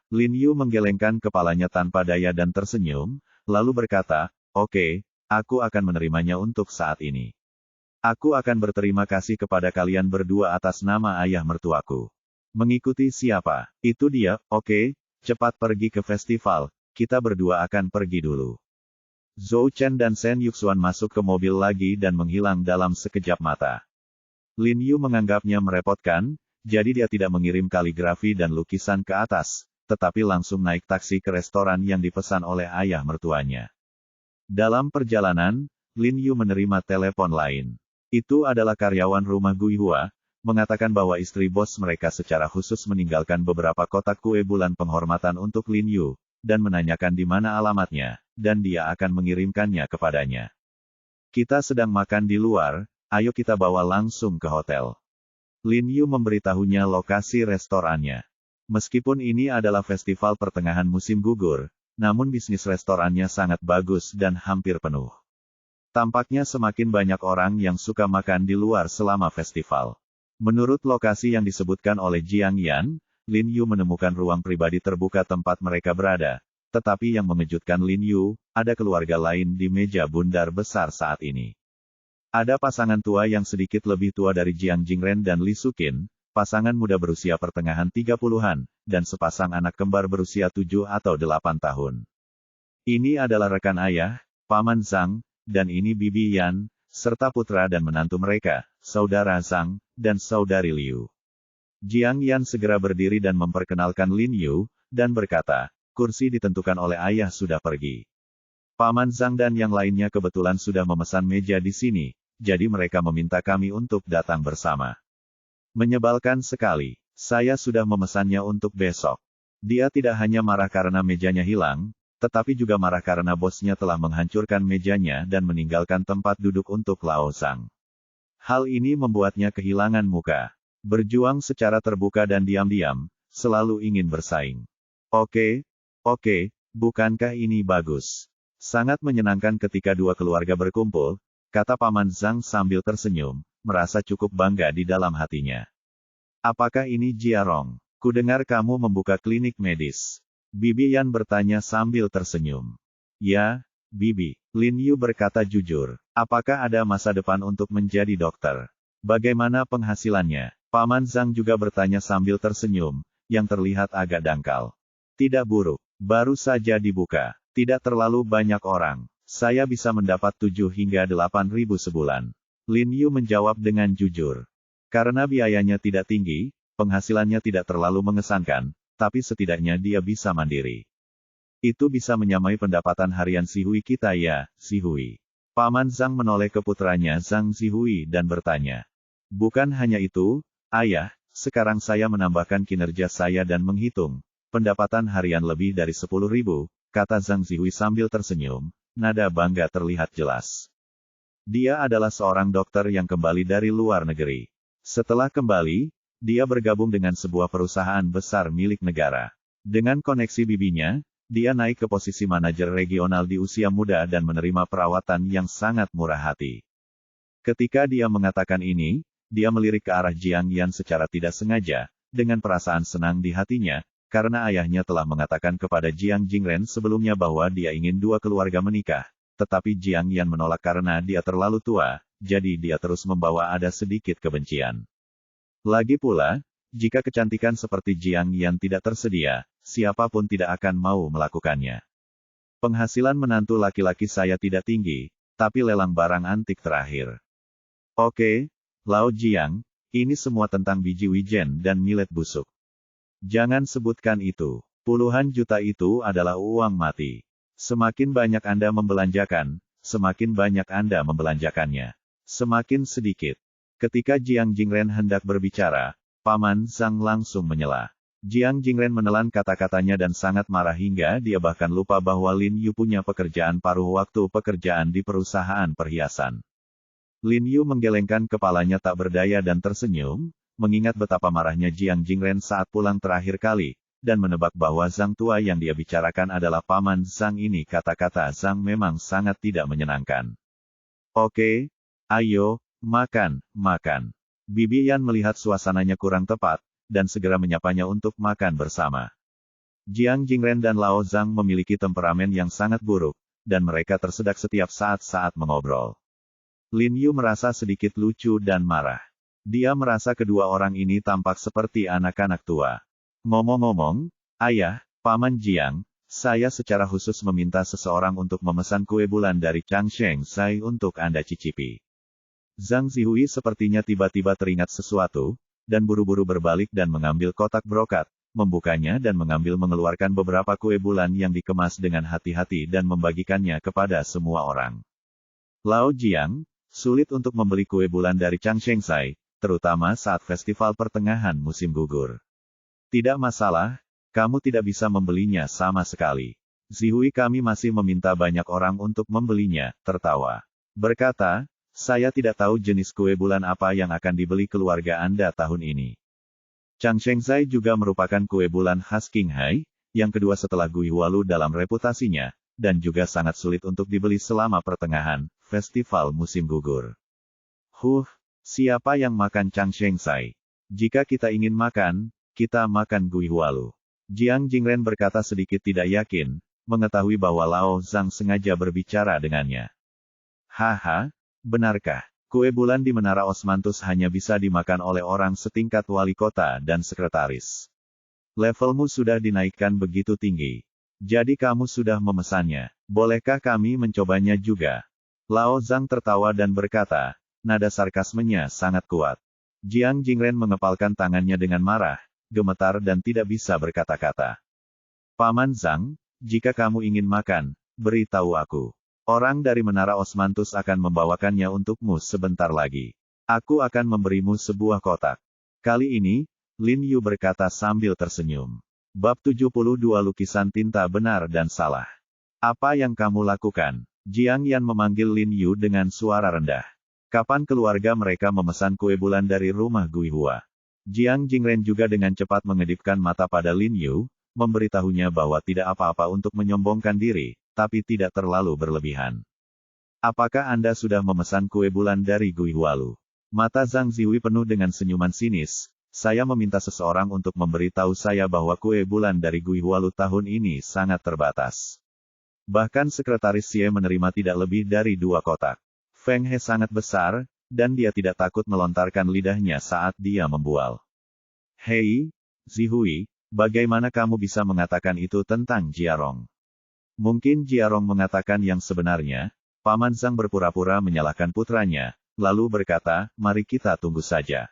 Lin Yu menggelengkan kepalanya tanpa daya dan tersenyum, lalu berkata, oke, aku akan menerimanya untuk saat ini. Aku akan berterima kasih kepada kalian berdua atas nama ayah mertuaku. Mengikuti siapa? Itu dia, oke, cepat pergi ke festival, kita berdua akan pergi dulu. Zhou Chen dan Shen Yuxuan masuk ke mobil lagi dan menghilang dalam sekejap mata. Lin Yu menganggapnya merepotkan, jadi dia tidak mengirim kaligrafi dan lukisan ke atas, tetapi langsung naik taksi ke restoran yang dipesan oleh ayah mertuanya. Dalam perjalanan, Lin Yu menerima telepon lain. Itu adalah karyawan rumah Guihua, mengatakan bahwa istri bos mereka secara khusus meninggalkan beberapa kotak kue bulan penghormatan untuk Lin Yu, dan menanyakan di mana alamatnya, dan dia akan mengirimkannya kepadanya. Kita sedang makan di luar, ayo kita bawa langsung ke hotel. Lin Yu memberitahunya lokasi restorannya. Meskipun ini adalah festival pertengahan musim gugur, namun bisnis restorannya sangat bagus dan hampir penuh. Tampaknya semakin banyak orang yang suka makan di luar selama festival. Menurut lokasi yang disebutkan oleh Jiang Yan, Lin Yu menemukan ruang pribadi terbuka tempat mereka berada. Tetapi yang mengejutkan Lin Yu, ada keluarga lain di meja bundar besar saat ini. Ada pasangan tua yang sedikit lebih tua dari Jiang Jingren dan Li Suqin, pasangan muda berusia pertengahan 30-an, dan sepasang anak kembar berusia 7 atau 8 tahun. Ini adalah rekan ayah, Paman Zhang, dan ini Bibi Yan, serta putra dan menantu mereka, saudara Zhang, dan saudari Liu. Jiang Yan segera berdiri dan memperkenalkan Lin Yu, dan berkata, kursi ditentukan oleh ayah sudah pergi. Paman Zhang dan yang lainnya kebetulan sudah memesan meja di sini, jadi mereka meminta kami untuk datang bersama. Menyebalkan sekali, saya sudah memesannya untuk besok. Dia tidak hanya marah karena mejanya hilang, tetapi juga marah karena bosnya telah menghancurkan mejanya dan meninggalkan tempat duduk untuk Lao Zhang. Hal ini membuatnya kehilangan muka. Berjuang secara terbuka dan diam-diam, selalu ingin bersaing. Oke, bukankah ini bagus? Sangat menyenangkan ketika dua keluarga berkumpul, kata Paman Zhang sambil tersenyum, merasa cukup bangga di dalam hatinya. Apakah ini Jiarong? Kudengar kamu membuka klinik medis. Bibi Yan bertanya sambil tersenyum. Ya, Bibi. Lin Yu berkata jujur. Apakah ada masa depan untuk menjadi dokter? Bagaimana penghasilannya? Paman Zhang juga bertanya sambil tersenyum, yang terlihat agak dangkal. Tidak buruk. Baru saja dibuka. Tidak terlalu banyak orang. Saya bisa mendapat 7 hingga 8 ribu sebulan. Lin Yu menjawab dengan jujur. Karena biayanya tidak tinggi, penghasilannya tidak terlalu mengesankan, tapi setidaknya dia bisa mandiri. Itu bisa menyamai pendapatan harian Si Hui kita ya, Si Hui. Paman Zhang menoleh ke putranya Zhang Zihui dan bertanya. Bukan hanya itu, ayah, sekarang saya menambahkan kinerja saya dan menghitung. Pendapatan harian lebih dari 10 ribu, kata Zhang Zihui sambil tersenyum, nada bangga terlihat jelas. Dia adalah seorang dokter yang kembali dari luar negeri. Setelah kembali, dia bergabung dengan sebuah perusahaan besar milik negara. Dengan koneksi bibinya, dia naik ke posisi manajer regional di usia muda dan menerima perawatan yang sangat murah hati. Ketika dia mengatakan ini, dia melirik ke arah Jiang Yan secara tidak sengaja, dengan perasaan senang di hatinya, karena ayahnya telah mengatakan kepada Jiang Jingren sebelumnya bahwa dia ingin dua keluarga menikah, tetapi Jiang Yan menolak karena dia terlalu tua, jadi dia terus membawa ada sedikit kebencian. Lagi pula, jika kecantikan seperti Jiang Yan tidak tersedia, siapapun tidak akan mau melakukannya. Penghasilan menantu laki-laki saya tidak tinggi, tapi lelang barang antik terakhir. Oke, Lao Jiang, ini semua tentang biji wijen dan millet busuk. Jangan sebutkan itu. Puluhan juta itu adalah uang mati. Semakin banyak Anda membelanjakan, semakin banyak Anda membelanjakannya. Semakin sedikit. Ketika Jiang Jingren hendak berbicara, Paman Zhang langsung menyela. Jiang Jingren menelan kata-katanya dan sangat marah hingga dia bahkan lupa bahwa Lin Yu punya pekerjaan paruh waktu pekerjaan di perusahaan perhiasan. Lin Yu menggelengkan kepalanya tak berdaya dan tersenyum, mengingat betapa marahnya Jiang Jingren saat pulang terakhir kali, dan menebak bahwa Zhang tua yang dia bicarakan adalah Paman Zhang ini. Kata-kata Zhang memang sangat tidak menyenangkan. Oke, ayo, makan, makan. Bibi Yan melihat suasananya kurang tepat, dan segera menyapanya untuk makan bersama. Jiang Jingren dan Lao Zhang memiliki temperamen yang sangat buruk, dan mereka tersedak setiap saat-saat mengobrol. Lin Yu merasa sedikit lucu dan marah. Dia merasa kedua orang ini tampak seperti anak-anak tua. Ngomong-ngomong, Ayah, Paman Jiang, saya secara khusus meminta seseorang untuk memesan kue bulan dari Changsheng Sai untuk Anda cicipi. Zhang Zihui sepertinya tiba-tiba teringat sesuatu, dan buru-buru berbalik dan mengambil kotak brokat, membukanya dan mengeluarkan beberapa kue bulan yang dikemas dengan hati-hati dan membagikannya kepada semua orang. Lao Jiang, sulit untuk membeli kue bulan dari Changsheng Sai, terutama saat festival pertengahan musim gugur. Tidak masalah, kamu tidak bisa membelinya sama sekali. Zihui kami masih meminta banyak orang untuk membelinya, tertawa. Berkata, saya tidak tahu jenis kue bulan apa yang akan dibeli keluarga Anda tahun ini. Changsheng Sai juga merupakan kue bulan khas Qinghai, yang kedua setelah Guihualu dalam reputasinya, dan juga sangat sulit untuk dibeli selama pertengahan festival musim gugur. Siapa yang makan Changsheng Sai? Jika kita ingin makan, kita makan Guihualu. Jiang Jingren berkata sedikit tidak yakin, mengetahui bahwa Lao Zhang sengaja berbicara dengannya. Haha. Benarkah, kue bulan di Menara Osmanthus hanya bisa dimakan oleh orang setingkat wali kota dan sekretaris? Levelmu sudah dinaikkan begitu tinggi. Jadi kamu sudah memesannya. Bolehkah kami mencobanya juga? Lao Zhang tertawa dan berkata, nada sarkasmenya sangat kuat. Jiang Jingren mengepalkan tangannya dengan marah, gemetar dan tidak bisa berkata-kata. Paman Zhang, jika kamu ingin makan, beritahu aku. Orang dari Menara Osmanthus akan membawakannya untukmu sebentar lagi. Aku akan memberimu sebuah kotak. Kali ini, Lin Yu berkata sambil tersenyum. Bab 72 Lukisan Tinta Benar dan Salah. Apa yang kamu lakukan? Jiang Yan memanggil Lin Yu dengan suara rendah. Kapan keluarga mereka memesan kue bulan dari rumah Guihua? Jiang Jingren juga dengan cepat mengedipkan mata pada Lin Yu, memberitahunya bahwa tidak apa-apa untuk menyombongkan diri, tapi tidak terlalu berlebihan. Apakah Anda sudah memesan kue bulan dari Guihualu? Mata Zhang Zihui penuh dengan senyuman sinis. Saya meminta seseorang untuk memberitahu saya bahwa kue bulan dari Guihualu tahun ini sangat terbatas. Bahkan sekretaris Xie menerima tidak lebih dari 2 kotak. Feng He sangat besar, dan dia tidak takut melontarkan lidahnya saat dia membual. Hei, Zihui, bagaimana kamu bisa mengatakan itu tentang Jiarong? Mungkin Jiarong mengatakan yang sebenarnya. Paman Zhang berpura-pura menyalahkan putranya, lalu berkata, mari kita tunggu saja.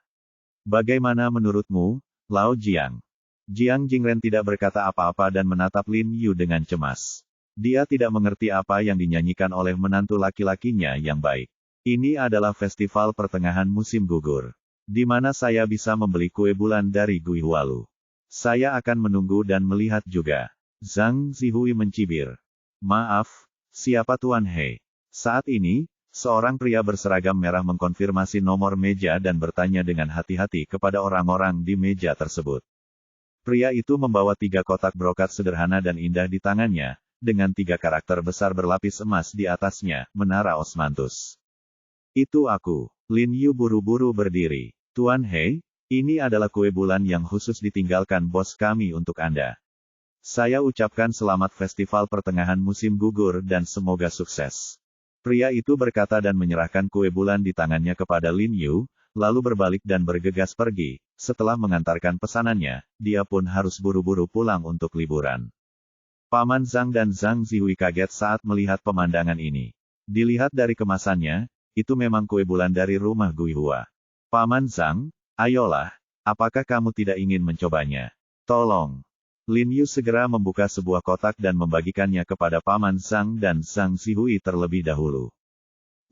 Bagaimana menurutmu, Lao Jiang? Jiang Jingren tidak berkata apa-apa dan menatap Lin Yu dengan cemas. Dia tidak mengerti apa yang dinyanyikan oleh menantu laki-lakinya yang baik. Ini adalah festival pertengahan musim gugur. Di mana saya bisa membeli kue bulan dari Guihualu? Saya akan menunggu dan melihat juga. Zhang Zihui mencibir. Maaf, siapa Tuan He? Saat ini, seorang pria berseragam merah mengkonfirmasi nomor meja dan bertanya dengan hati-hati kepada orang-orang di meja tersebut. Pria itu membawa 3 kotak brokat sederhana dan indah di tangannya, dengan 3 karakter besar berlapis emas di atasnya, Menara Osmanthus. Itu aku. Lin Yu buru-buru berdiri. Tuan He, ini adalah kue bulan yang khusus ditinggalkan bos kami untuk Anda. Saya ucapkan selamat festival pertengahan musim gugur dan semoga sukses. Pria itu berkata dan menyerahkan kue bulan di tangannya kepada Lin Yu, lalu berbalik dan bergegas pergi. Setelah mengantarkan pesanannya, dia pun harus buru-buru pulang untuk liburan. Paman Zhang dan Zhang Zihui kaget saat melihat pemandangan ini. Dilihat dari kemasannya, itu memang kue bulan dari rumah Guihua. Paman Zhang, ayolah, apakah kamu tidak ingin mencobanya? Tolong. Lin Yu segera membuka sebuah kotak dan membagikannya kepada Paman Zhang dan Zhang Zihui terlebih dahulu.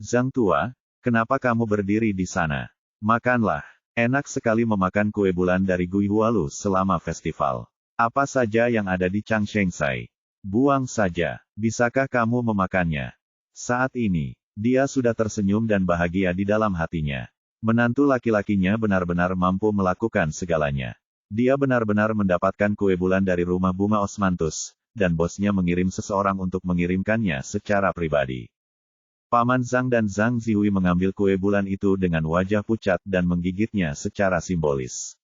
Zhang tua, kenapa kamu berdiri di sana? Makanlah. Enak sekali memakan kue bulan dari Guihua Lu selama festival. Apa saja yang ada di Changshengsai. Buang saja. Bisakah kamu memakannya? Saat ini, dia sudah tersenyum dan bahagia di dalam hatinya. Menantu laki-lakinya benar-benar mampu melakukan segalanya. Dia benar-benar mendapatkan kue bulan dari rumah bunga Osmanthus, dan bosnya mengirim seseorang untuk mengirimkannya secara pribadi. Paman Zhang dan Zhang Zihui mengambil kue bulan itu dengan wajah pucat dan menggigitnya secara simbolis.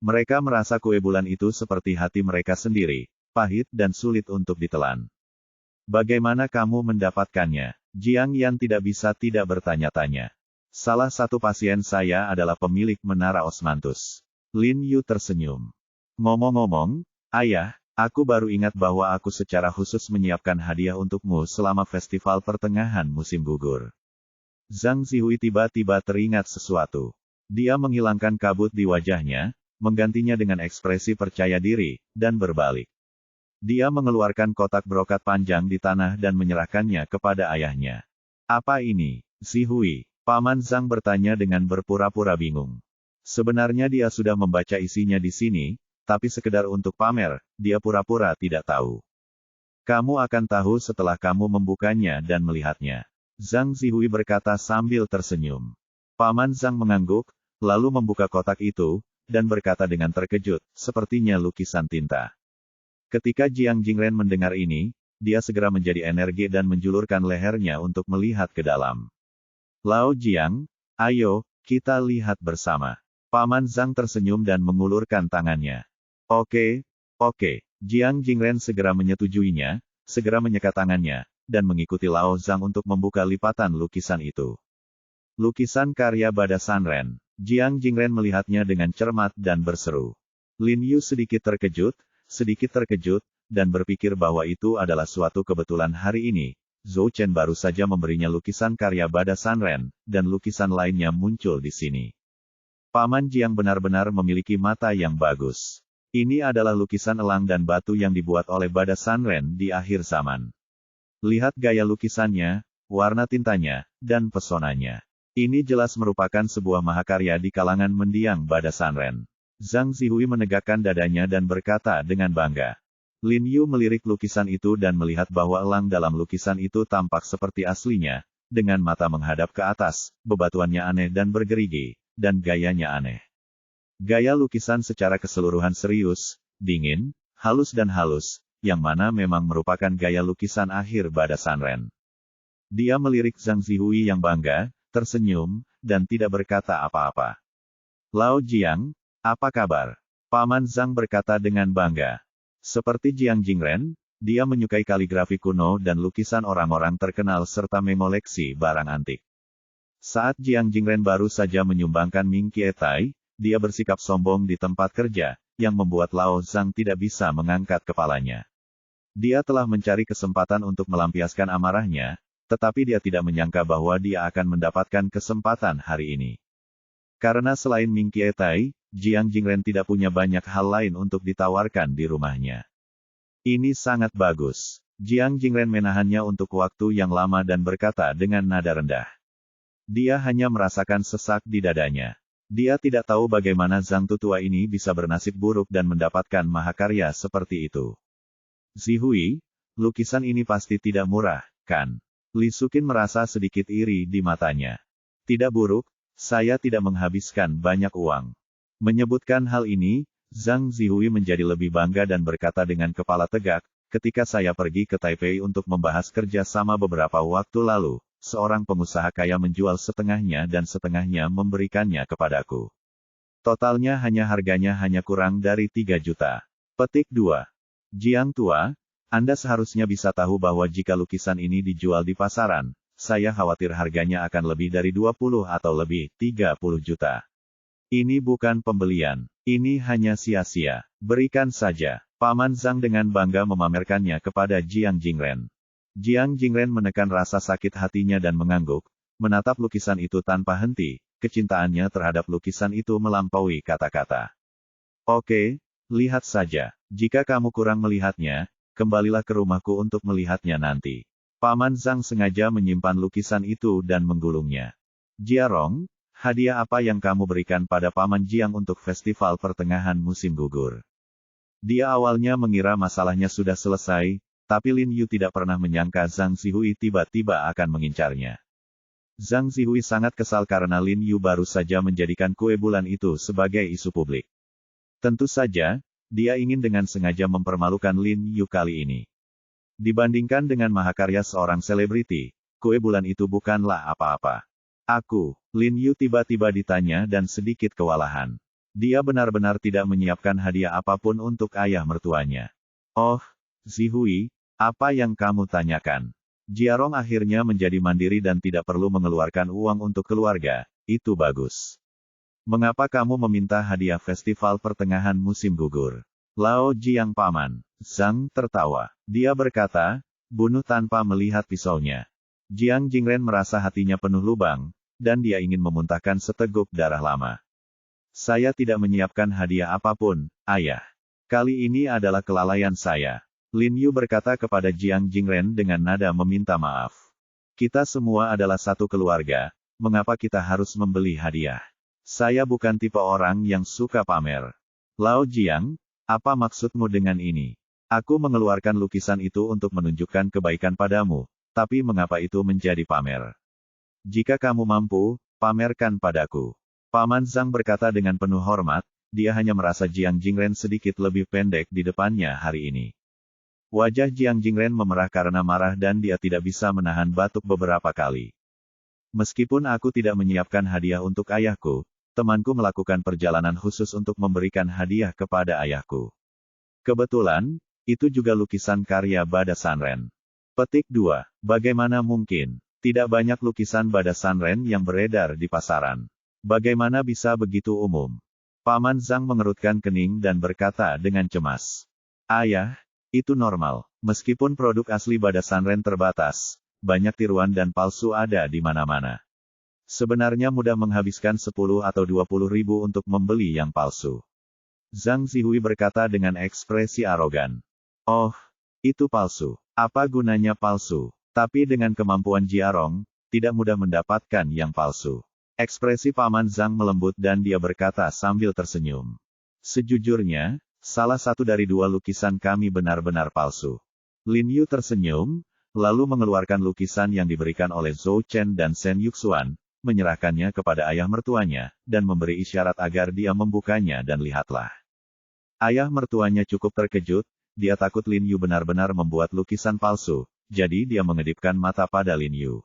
Mereka merasa kue bulan itu seperti hati mereka sendiri, pahit dan sulit untuk ditelan. Bagaimana kamu mendapatkannya? Jiang Yan tidak bisa tidak bertanya-tanya. Salah satu pasien saya adalah pemilik menara Osmanthus. Lin Yu tersenyum. Ngomong-ngomong, ayah, aku baru ingat bahwa aku secara khusus menyiapkan hadiah untukmu selama festival pertengahan musim gugur. Zhang Zihui tiba-tiba teringat sesuatu. Dia menghilangkan kabut di wajahnya, menggantinya dengan ekspresi percaya diri, dan berbalik. Dia mengeluarkan kotak brokat panjang di tanah dan menyerahkannya kepada ayahnya. Apa ini, Zihui? Paman Zhang bertanya dengan berpura-pura bingung. Sebenarnya dia sudah membaca isinya di sini, tapi sekedar untuk pamer, dia pura-pura tidak tahu. Kamu akan tahu setelah kamu membukanya dan melihatnya. Zhang Zihui berkata sambil tersenyum. Paman Zhang mengangguk, lalu membuka kotak itu, dan berkata dengan terkejut, sepertinya lukisan tinta. Ketika Jiang Jingren mendengar ini, dia segera menjadi energi dan menjulurkan lehernya untuk melihat ke dalam. Lao Jiang, ayo, kita lihat bersama. Paman Zhang tersenyum dan mengulurkan tangannya. Oke. Jiang Jingren segera menyetujuinya, segera menyekat tangannya, dan mengikuti Lao Zhang untuk membuka lipatan lukisan itu. Lukisan karya Bada Sanren. Jiang Jingren melihatnya dengan cermat dan berseru. Lin Yu sedikit terkejut, dan berpikir bahwa itu adalah suatu kebetulan hari ini. Zhou Chen baru saja memberinya lukisan karya Bada Sanren, dan lukisan lainnya muncul di sini. Paman Jiang benar-benar memiliki mata yang bagus. Ini adalah lukisan elang dan batu yang dibuat oleh Bada Sanren di akhir zaman. Lihat gaya lukisannya, warna tintanya, dan pesonanya. Ini jelas merupakan sebuah mahakarya di kalangan mendiang Bada Sanren. Zhang Zihui menegakkan dadanya dan berkata dengan bangga. Lin Yu melirik lukisan itu dan melihat bahwa elang dalam lukisan itu tampak seperti aslinya, dengan mata menghadap ke atas, bebatuannya aneh dan bergerigi, dan gayanya aneh. Gaya lukisan secara keseluruhan serius, dingin, halus, yang mana memang merupakan gaya lukisan akhir Bada Sanren. Dia melirik Zhang Zihui yang bangga, tersenyum, dan tidak berkata apa-apa. Lao Jiang, apa kabar? Paman Zhang berkata dengan bangga. Seperti Jiang Jingren, dia menyukai kaligrafi kuno dan lukisan orang-orang terkenal serta mengoleksi barang antik. Saat Jiang Jingren baru saja menyumbangkan Ming Kietai, dia bersikap sombong di tempat kerja, yang membuat Lao Zhang tidak bisa mengangkat kepalanya. Dia telah mencari kesempatan untuk melampiaskan amarahnya, tetapi dia tidak menyangka bahwa dia akan mendapatkan kesempatan hari ini. Karena selain Ming Kietai, Jiang Jingren tidak punya banyak hal lain untuk ditawarkan di rumahnya. Ini sangat bagus. Jiang Jingren menahannya untuk waktu yang lama dan berkata dengan nada rendah. Dia hanya merasakan sesak di dadanya. Dia tidak tahu bagaimana Zhang Tutua ini bisa bernasib buruk dan mendapatkan mahakarya seperti itu. Zihui, lukisan ini pasti tidak murah, kan? Li Sukin merasa sedikit iri di matanya. Tidak buruk, saya tidak menghabiskan banyak uang. Menyebutkan hal ini, Zhang Zihui menjadi lebih bangga dan berkata dengan kepala tegak, ketika saya pergi ke Taipei untuk membahas kerja sama beberapa waktu lalu, seorang pengusaha kaya menjual setengahnya dan setengahnya memberikannya kepadaku. Totalnya harganya hanya kurang dari 3 juta. Petik 2. Jiang tua, Anda seharusnya bisa tahu bahwa jika lukisan ini dijual di pasaran, saya khawatir harganya akan lebih dari 20 atau lebih 30 juta. Ini bukan pembelian. Ini hanya sia-sia. Berikan saja. Paman Zhang dengan bangga memamerkannya kepada Jiang Jingren. Jiang Jingren menekan rasa sakit hatinya dan mengangguk, menatap lukisan itu tanpa henti. Kecintaannya terhadap lukisan itu melampaui kata-kata. Oke, lihat saja. Jika kamu kurang melihatnya, kembalilah ke rumahku untuk melihatnya nanti. Paman Zhang sengaja menyimpan lukisan itu dan menggulungnya. Jiarong, hadiah apa yang kamu berikan pada Paman Jiang untuk festival pertengahan musim gugur? Dia awalnya mengira masalahnya sudah selesai, tapi Lin Yu tidak pernah menyangka Zhang Zihui tiba-tiba akan mengincarnya. Zhang Zihui sangat kesal karena Lin Yu baru saja menjadikan kue bulan itu sebagai isu publik. Tentu saja, dia ingin dengan sengaja mempermalukan Lin Yu kali ini. Dibandingkan dengan mahakarya seorang selebriti, kue bulan itu bukanlah apa-apa. Lin Yu tiba-tiba ditanya dan sedikit kewalahan. Dia benar-benar tidak menyiapkan hadiah apapun untuk ayah mertuanya. Oh, Zihui, apa yang kamu tanyakan? Jiarong akhirnya menjadi mandiri dan tidak perlu mengeluarkan uang untuk keluarga, itu bagus. Mengapa kamu meminta hadiah festival pertengahan musim gugur? Lao Jiang Paman. Zhang tertawa. Dia berkata, bunuh tanpa melihat pisaunya. Jiang Jingren merasa hatinya penuh lubang, dan dia ingin memuntahkan seteguk darah lama. Saya tidak menyiapkan hadiah apapun, ayah. Kali ini adalah kelalaian saya. Lin Yu berkata kepada Jiang Jingren dengan nada meminta maaf. Kita semua adalah satu keluarga, mengapa kita harus membeli hadiah? Saya bukan tipe orang yang suka pamer. Lao Jiang, apa maksudmu dengan ini? Aku mengeluarkan lukisan itu untuk menunjukkan kebaikan padamu, tapi mengapa itu menjadi pamer? Jika kamu mampu, pamerkan padaku. Paman Zhang berkata dengan penuh hormat, dia hanya merasa Jiang Jingren sedikit lebih pendek di depannya hari ini. Wajah Jiang Jingren memerah karena marah dan dia tidak bisa menahan batuk beberapa kali. Meskipun aku tidak menyiapkan hadiah untuk ayahku, temanku melakukan perjalanan khusus untuk memberikan hadiah kepada ayahku. Kebetulan, itu juga lukisan karya Bada Sanren. Petik 2. Bagaimana mungkin? Tidak banyak lukisan Bada Sanren yang beredar di pasaran. Bagaimana bisa begitu umum? Paman Zhang mengerutkan kening dan berkata dengan cemas. Ayah, itu normal. Meskipun produk asli Bada Sanren terbatas, banyak tiruan dan palsu ada di mana-mana. Sebenarnya mudah menghabiskan 10 atau 20 ribu untuk membeli yang palsu. Zhang Zihui berkata dengan ekspresi arogan. Oh, itu palsu. Apa gunanya palsu? Tapi dengan kemampuan Jiarong, tidak mudah mendapatkan yang palsu. Ekspresi Paman Zhang melembut dan dia berkata sambil tersenyum. Sejujurnya, salah satu dari dua lukisan kami benar-benar palsu. Lin Yu tersenyum, lalu mengeluarkan lukisan yang diberikan oleh Zhou Chen dan Shen Yuxuan, menyerahkannya kepada ayah mertuanya, dan memberi isyarat agar dia membukanya dan lihatlah. Ayah mertuanya cukup terkejut, dia takut Lin Yu benar-benar membuat lukisan palsu, jadi dia mengedipkan mata pada Lin Yu.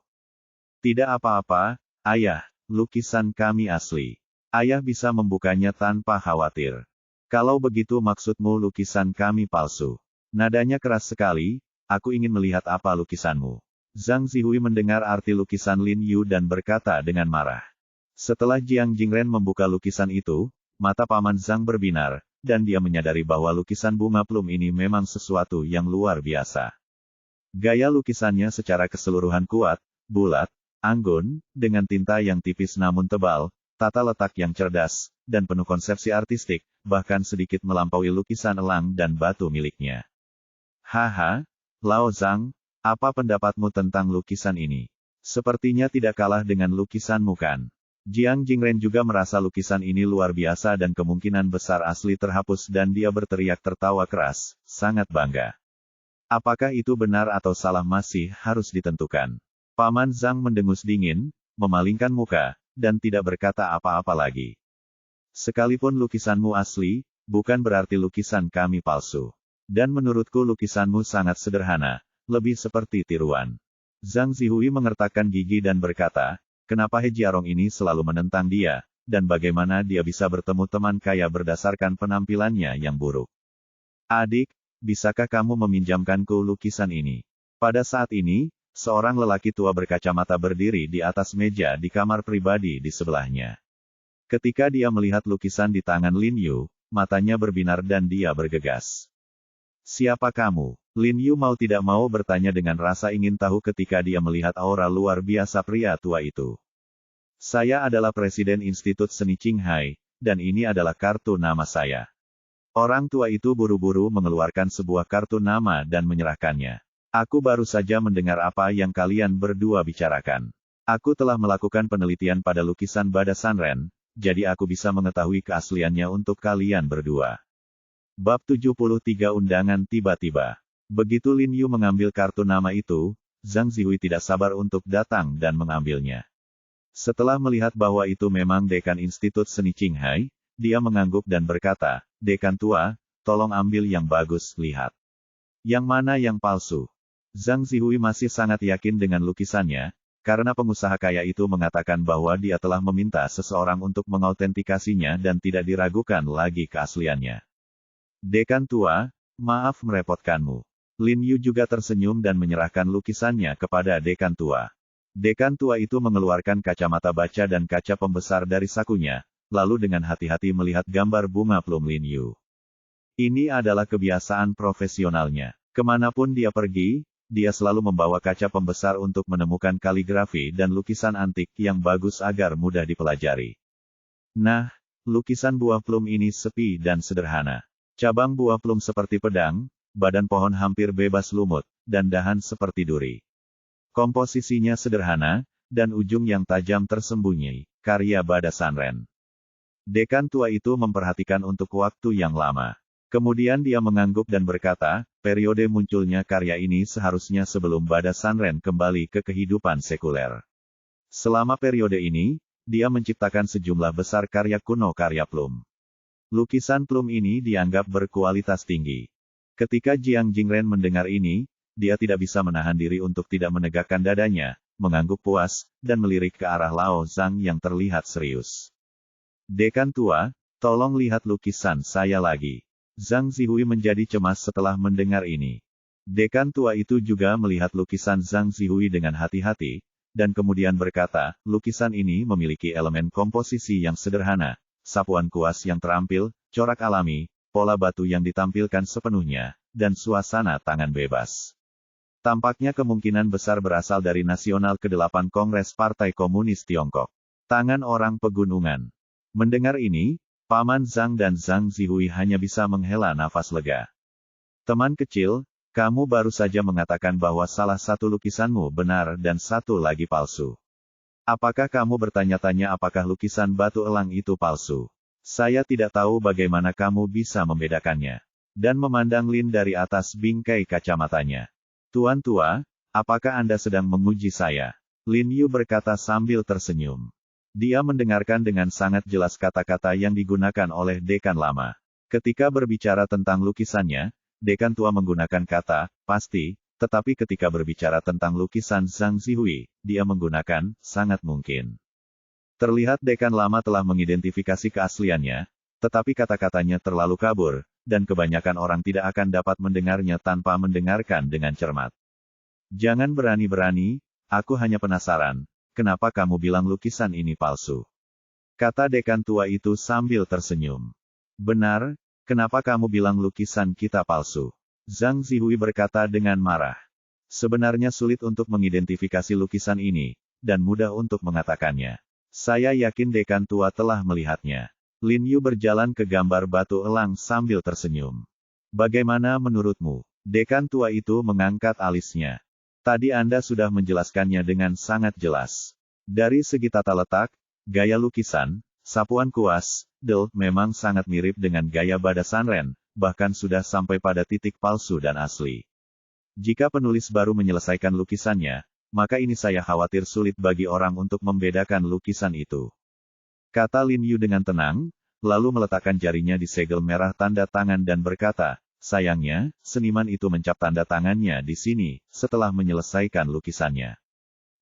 Tidak apa-apa, ayah. Lukisan kami asli. Ayah bisa membukanya tanpa khawatir. Kalau begitu maksudmu lukisan kami palsu. Nadanya keras sekali, aku ingin melihat apa lukisanmu. Zhang Zihui mendengar arti lukisan Lin Yu dan berkata dengan marah. Setelah Jiang Jingren membuka lukisan itu, mata Paman Zhang berbinar, dan dia menyadari bahwa lukisan bunga plum ini memang sesuatu yang luar biasa. Gaya lukisannya secara keseluruhan kuat, bulat, anggun, dengan tinta yang tipis namun tebal, tata letak yang cerdas, dan penuh konsepsi artistik, bahkan sedikit melampaui lukisan elang dan batu miliknya. Haha, Lao Zhang, apa pendapatmu tentang lukisan ini? Sepertinya tidak kalah dengan lukisanmu kan? Jiang Jingren juga merasa lukisan ini luar biasa dan kemungkinan besar asli terhapus dan dia berteriak tertawa keras, sangat bangga. Apakah itu benar atau salah masih harus ditentukan. Paman Zhang mendengus dingin, memalingkan muka, dan tidak berkata apa-apa lagi. Sekalipun lukisanmu asli, bukan berarti lukisan kami palsu. Dan menurutku lukisanmu sangat sederhana, lebih seperti tiruan. Zhang Zihui mengertakkan gigi dan berkata, kenapa He Jiarong ini selalu menentang dia, dan bagaimana dia bisa bertemu teman kaya berdasarkan penampilannya yang buruk. Adik, bisakah kamu meminjamkanku lukisan ini? Pada saat ini, seorang lelaki tua berkacamata berdiri di atas meja di kamar pribadi di sebelahnya. Ketika dia melihat lukisan di tangan Lin Yu, matanya berbinar dan dia bergegas. "Siapa kamu?" Lin Yu mau tidak mau bertanya dengan rasa ingin tahu ketika dia melihat aura luar biasa pria tua itu. "Saya adalah Presiden Institut Seni Qinghai, dan ini adalah kartu nama saya." Orang tua itu buru-buru mengeluarkan sebuah kartu nama dan menyerahkannya. "Aku baru saja mendengar apa yang kalian berdua bicarakan. Aku telah melakukan penelitian pada lukisan Bada Sanren, jadi aku bisa mengetahui keasliannya untuk kalian berdua." Bab 73 Undangan tiba-tiba. Begitu Lin Yu mengambil kartu nama itu, Zhang Zihui tidak sabar untuk datang dan mengambilnya. Setelah melihat bahwa itu memang dekan Institut Seni Qinghai, dia mengangguk dan berkata, "Dekan tua, tolong ambil yang bagus, lihat. Yang mana yang palsu?" Zhang Zihui masih sangat yakin dengan lukisannya, karena pengusaha kaya itu mengatakan bahwa dia telah meminta seseorang untuk mengautentikasinya dan tidak diragukan lagi keasliannya. "Dekan tua, maaf merepotkanmu." Lin Yu juga tersenyum dan menyerahkan lukisannya kepada dekan tua. Dekan tua itu mengeluarkan kacamata baca dan kaca pembesar dari sakunya, lalu dengan hati-hati melihat gambar bunga plum Lin Yu. Ini adalah kebiasaan profesionalnya. Kemanapun dia pergi, dia selalu membawa kaca pembesar untuk menemukan kaligrafi dan lukisan antik yang bagus agar mudah dipelajari. Nah, lukisan buah plum ini sepi dan sederhana. Cabang buah plum seperti pedang, badan pohon hampir bebas lumut, dan dahan seperti duri. Komposisinya sederhana, dan ujung yang tajam tersembunyi, karya Bada Sanren. Dekan tua itu memperhatikan untuk waktu yang lama. Kemudian dia mengangguk dan berkata, periode munculnya karya ini seharusnya sebelum Bada Sanren kembali ke kehidupan sekuler. Selama periode ini, dia menciptakan sejumlah besar karya kuno karya plum. Lukisan plum ini dianggap berkualitas tinggi. Ketika Jiang Jingren mendengar ini, dia tidak bisa menahan diri untuk tidak menegakkan dadanya, mengangguk puas, dan melirik ke arah Lao Zhang yang terlihat serius. "Dekan tua, tolong lihat lukisan saya lagi." Zhang Zihui menjadi cemas setelah mendengar ini. Dekan tua itu juga melihat lukisan Zhang Zihui dengan hati-hati, dan kemudian berkata, "Lukisan ini memiliki elemen komposisi yang sederhana, sapuan kuas yang terampil, corak alami, pola batu yang ditampilkan sepenuhnya, dan suasana tangan bebas. Tampaknya kemungkinan besar berasal dari Nasional ke-8 Kongres Partai Komunis Tiongkok. Tangan orang pegunungan." Mendengar ini, Paman Zhang dan Zhang Zihui hanya bisa menghela nafas lega. "Teman kecil, kamu baru saja mengatakan bahwa salah satu lukisanmu benar dan satu lagi palsu. Apakah kamu bertanya-tanya apakah lukisan batu elang itu palsu? Saya tidak tahu bagaimana kamu bisa membedakannya." Dan memandang Lin dari atas bingkai kacamatanya. "Tuan tua, apakah Anda sedang menguji saya?" Lin Yu berkata sambil tersenyum. Dia mendengarkan dengan sangat jelas kata-kata yang digunakan oleh dekan lama. Ketika berbicara tentang lukisannya, dekan tua menggunakan kata, "pasti," tetapi ketika berbicara tentang lukisan Zhang Zihui, dia menggunakan, "sangat mungkin." Terlihat dekan lama telah mengidentifikasi keasliannya, tetapi kata-katanya terlalu kabur, dan kebanyakan orang tidak akan dapat mendengarnya tanpa mendengarkan dengan cermat. "Jangan berani-berani, aku hanya penasaran, kenapa kamu bilang lukisan ini palsu?" Kata dekan tua itu sambil tersenyum. "Benar, kenapa kamu bilang lukisan kita palsu?" Zhang Zihui berkata dengan marah. "Sebenarnya sulit untuk mengidentifikasi lukisan ini, dan mudah untuk mengatakannya. Saya yakin dekan tua telah melihatnya." Lin Yu berjalan ke gambar batu elang sambil tersenyum. "Bagaimana menurutmu?" Dekan tua itu mengangkat alisnya. "Tadi Anda sudah menjelaskannya dengan sangat jelas. Dari segi tata letak, gaya lukisan, sapuan kuas, memang sangat mirip dengan gaya Bada Sanren, bahkan sudah sampai pada titik palsu dan asli. Jika penulis baru menyelesaikan lukisannya, maka ini saya khawatir sulit bagi orang untuk membedakan lukisan itu." Kata Lin Yu dengan tenang, lalu meletakkan jarinya di segel merah tanda tangan dan berkata, "Sayangnya, seniman itu mencap tanda tangannya di sini, setelah menyelesaikan lukisannya.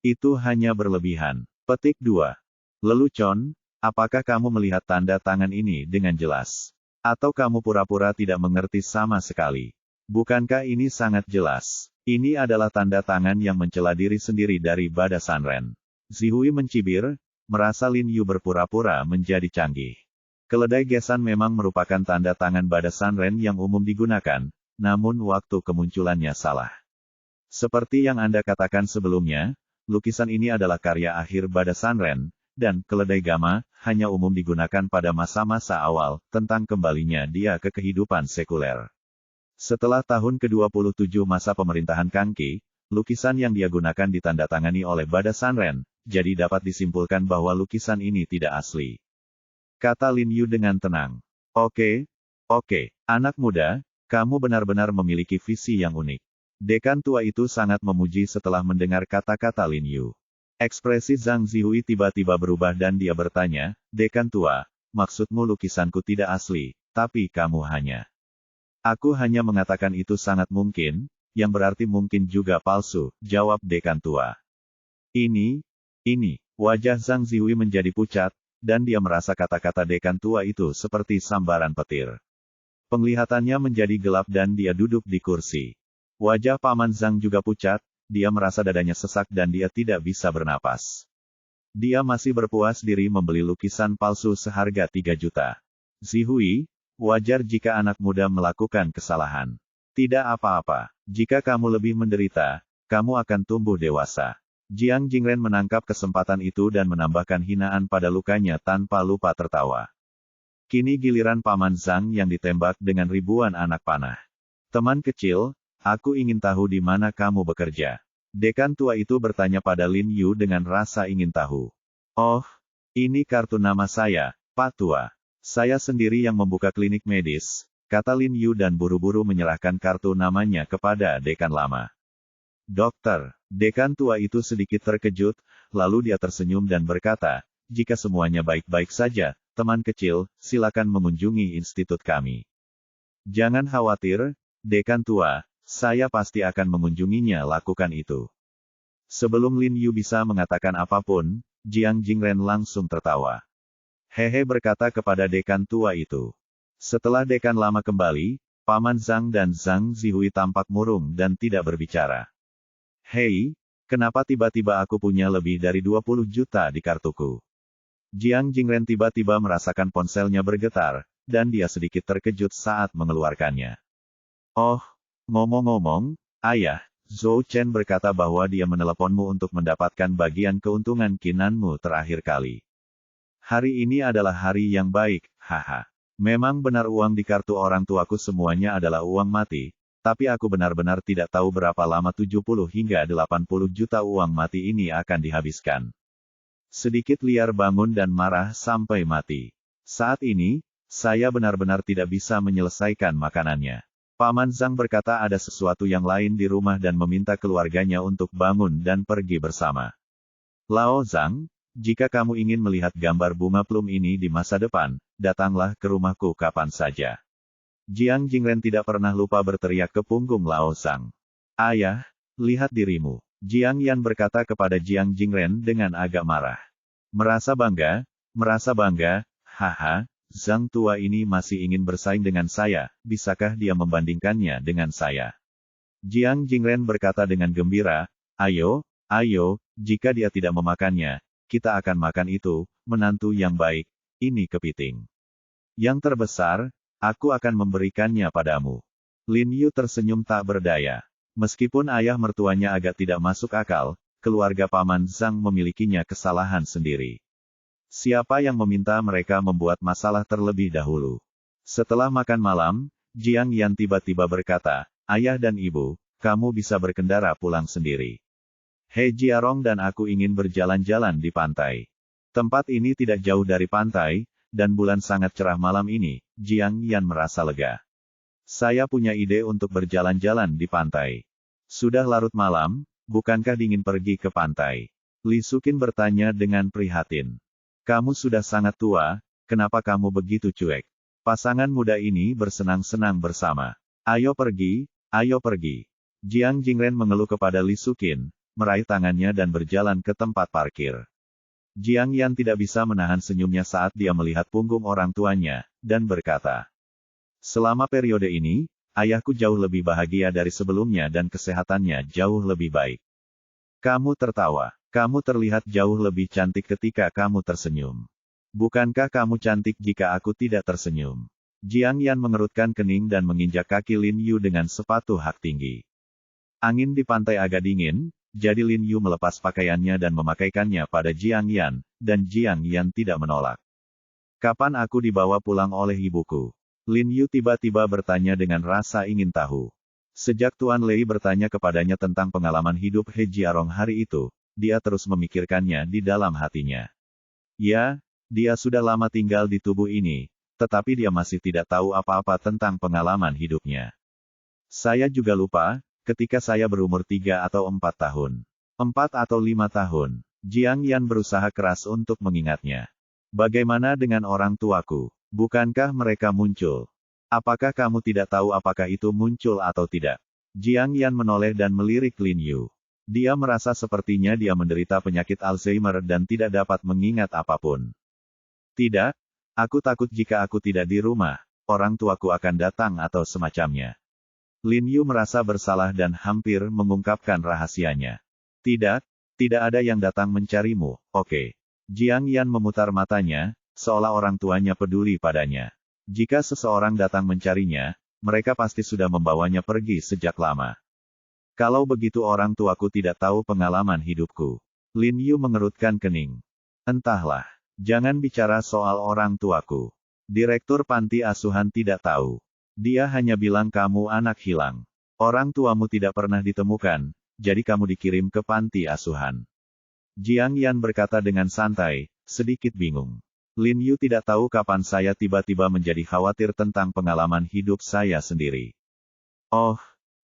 Itu hanya berlebihan." Petik 2. "Lelucon, apakah kamu melihat tanda tangan ini dengan jelas? Atau kamu pura-pura tidak mengerti sama sekali? Bukankah ini sangat jelas? Ini adalah tanda tangan yang mencela diri sendiri dari Bada Sanren. Zihui mencibir, merasa Lin Yu berpura-pura menjadi canggih. Keledai gesan memang merupakan tanda tangan Bada Sanren yang umum digunakan, namun waktu kemunculannya salah. Seperti yang Anda katakan sebelumnya, lukisan ini adalah karya akhir Bada Sanren, dan keledai Gama hanya umum digunakan pada masa-masa awal tentang kembalinya dia ke kehidupan sekuler. Setelah tahun ke-27 masa pemerintahan Kangqi, lukisan yang dia gunakan ditandatangani oleh Bada Sanren, jadi dapat disimpulkan bahwa lukisan ini tidak asli. Kata Lin Yu dengan tenang. Oke, anak muda, kamu benar-benar memiliki visi yang unik. Dekan tua itu sangat memuji setelah mendengar kata-kata Lin Yu. Ekspresi Zhang Zihui tiba-tiba berubah dan dia bertanya, Dekan tua, maksudmu lukisanku tidak asli, tapi kamu hanya... Aku hanya mengatakan itu sangat mungkin, yang berarti mungkin juga palsu, jawab dekan tua. Ini, wajah Zhang Zihui menjadi pucat, dan dia merasa kata-kata dekan tua itu seperti sambaran petir. Penglihatannya menjadi gelap dan dia duduk di kursi. Wajah Paman Zhang juga pucat, dia merasa dadanya sesak dan dia tidak bisa bernapas. Dia masih berpuas diri membeli lukisan palsu seharga 3 juta. Zihui, wajar jika anak muda melakukan kesalahan. Tidak apa-apa. Jika kamu lebih menderita, kamu akan tumbuh dewasa. Jiang Jingren menangkap kesempatan itu dan menambahkan hinaan pada lukanya tanpa lupa tertawa. Kini giliran Paman Zhang yang ditembak dengan ribuan anak panah. Teman kecil, aku ingin tahu di mana kamu bekerja. Dekan tua itu bertanya pada Lin Yu dengan rasa ingin tahu. Oh, ini kartu nama saya, Pak Tua. Saya sendiri yang membuka klinik medis, kata Lin Yu dan buru-buru menyerahkan kartu namanya kepada dekan lama. Dokter, dekan tua itu sedikit terkejut, lalu dia tersenyum dan berkata, jika semuanya baik-baik saja, teman kecil, silakan mengunjungi institut kami. Jangan khawatir, dekan tua, saya pasti akan mengunjunginya lakukan itu. Sebelum Lin Yu bisa mengatakan apapun, Jiang Jingren langsung tertawa. Hehe berkata kepada dekan tua itu. Setelah dekan lama kembali, Paman Zhang dan Zhang Zihui tampak murung dan tidak berbicara. Hei, kenapa tiba-tiba aku punya lebih dari 20 juta di kartuku? Jiang Jingren tiba-tiba merasakan ponselnya bergetar, dan dia sedikit terkejut saat mengeluarkannya. Oh, ngomong-ngomong, ayah, Zhou Chen berkata bahwa dia meneleponmu untuk mendapatkan bagian keuntungan kinanmu terakhir kali. Hari ini adalah hari yang baik, haha. Memang benar uang di kartu orang tuaku semuanya adalah uang mati, tapi aku benar-benar tidak tahu berapa lama 70 hingga 80 juta uang mati ini akan dihabiskan. Sedikit liar bangun dan marah sampai mati. Saat ini, saya benar-benar tidak bisa menyelesaikan makanannya. Paman Zhang berkata ada sesuatu yang lain di rumah dan meminta keluarganya untuk bangun dan pergi bersama. Lao Zhang, jika kamu ingin melihat gambar bunga plum ini di masa depan, datanglah ke rumahku kapan saja. Jiang Jingren tidak pernah lupa berteriak ke punggung Lao Zhang. Ayah, lihat dirimu. Jiang Yan berkata kepada Jiang Jingren dengan agak marah. Merasa bangga, haha, Zhang tua ini masih ingin bersaing dengan saya, bisakah dia membandingkannya dengan saya? Jiang Jingren berkata dengan gembira, ayo, jika dia tidak memakannya, kita akan makan itu, menantu yang baik, ini kepiting. Yang terbesar, aku akan memberikannya padamu. Lin Yu tersenyum tak berdaya. Meskipun ayah mertuanya agak tidak masuk akal, keluarga Paman Zhang memilikinya kesalahan sendiri. Siapa yang meminta mereka membuat masalah terlebih dahulu? Setelah makan malam, Jiang Yan tiba-tiba berkata, ayah dan ibu, kamu bisa berkendara pulang sendiri. He Jiarong dan aku ingin berjalan-jalan di pantai. Tempat ini tidak jauh dari pantai, dan bulan sangat cerah malam ini, Jiang Yan merasa lega. Saya punya ide untuk berjalan-jalan di pantai. Sudah larut malam, bukankah dingin pergi ke pantai? Li Sukin bertanya dengan prihatin. Kamu sudah sangat tua, kenapa kamu begitu cuek? Pasangan muda ini bersenang-senang bersama. Ayo pergi, ayo pergi. Jiang Jingren mengeluh kepada Li Sukin, meraih tangannya dan berjalan ke tempat parkir. Jiang Yan tidak bisa menahan senyumnya saat dia melihat punggung orang tuanya, dan berkata, selama periode ini, ayahku jauh lebih bahagia dari sebelumnya dan kesehatannya jauh lebih baik. Kamu tertawa. Kamu terlihat jauh lebih cantik ketika kamu tersenyum. Bukankah kamu cantik jika aku tidak tersenyum? Jiang Yan mengerutkan kening dan menginjak kaki Lin Yu dengan sepatu hak tinggi. Angin di pantai agak dingin, jadi Lin Yu melepas pakaiannya dan memakaikannya pada Jiang Yan, dan Jiang Yan tidak menolak. Kapan aku dibawa pulang oleh ibuku? Lin Yu tiba-tiba bertanya dengan rasa ingin tahu. Sejak Tuan Lei bertanya kepadanya tentang pengalaman hidup He Jiarong hari itu, dia terus memikirkannya di dalam hatinya. Ya, dia sudah lama tinggal di tubuh ini, tetapi dia masih tidak tahu apa-apa tentang pengalaman hidupnya. Saya juga lupa, ketika saya berumur 3 atau 4 tahun. 4 atau 5 tahun. Jiang Yan berusaha keras untuk mengingatnya. Bagaimana dengan orang tuaku? Bukankah mereka muncul? Apakah kamu tidak tahu apakah itu muncul atau tidak? Jiang Yan menoleh dan melirik Lin Yu. Dia merasa sepertinya dia menderita penyakit Alzheimer dan tidak dapat mengingat apapun. Tidak, aku takut jika aku tidak di rumah, orang tuaku akan datang atau semacamnya. Lin Yu merasa bersalah dan hampir mengungkapkan rahasianya. Tidak, tidak ada yang datang mencarimu, oke. Jiang Yan memutar matanya, seolah orang tuanya peduli padanya. Jika seseorang datang mencarinya, mereka pasti sudah membawanya pergi sejak lama. Kalau begitu orang tuaku tidak tahu pengalaman hidupku. Lin Yu mengerutkan kening. Entahlah, jangan bicara soal orang tuaku. Direktur panti asuhan tidak tahu. Dia hanya bilang kamu anak hilang. Orang tuamu tidak pernah ditemukan, jadi kamu dikirim ke panti asuhan. Jiang Yan berkata dengan santai, sedikit bingung. Lin Yu tidak tahu kapan saya tiba-tiba menjadi khawatir tentang pengalaman hidup saya sendiri. Oh,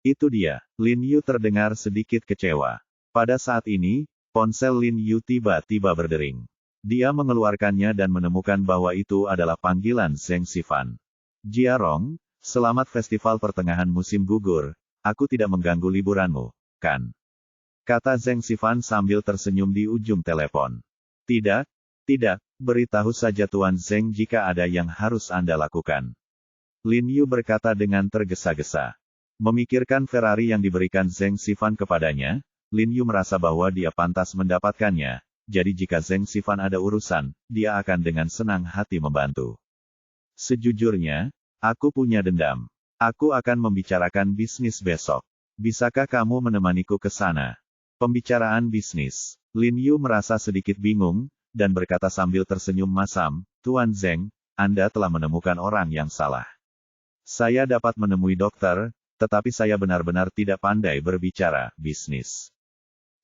itu dia. Lin Yu terdengar sedikit kecewa. Pada saat ini, ponsel Lin Yu tiba-tiba berdering. Dia mengeluarkannya dan menemukan bahwa itu adalah panggilan Zheng Xifan. Jiarong, selamat festival pertengahan musim gugur, aku tidak mengganggu liburanmu, kan? Kata Zheng Xifan sambil tersenyum di ujung telepon. Tidak, tidak, beritahu saja Tuan Zheng jika ada yang harus Anda lakukan. Lin Yu berkata dengan tergesa-gesa. Memikirkan Ferrari yang diberikan Zheng Xifan kepadanya, Lin Yu merasa bahwa dia pantas mendapatkannya, jadi jika Zheng Xifan ada urusan, dia akan dengan senang hati membantu. Sejujurnya, aku punya dendam. Aku akan membicarakan bisnis besok. Bisakah kamu menemaniku ke sana? Pembicaraan bisnis. Lin Yu merasa sedikit bingung, dan berkata sambil tersenyum masam, Tuan Zheng, Anda telah menemukan orang yang salah. Saya dapat menemui dokter, tetapi saya benar-benar tidak pandai berbicara bisnis.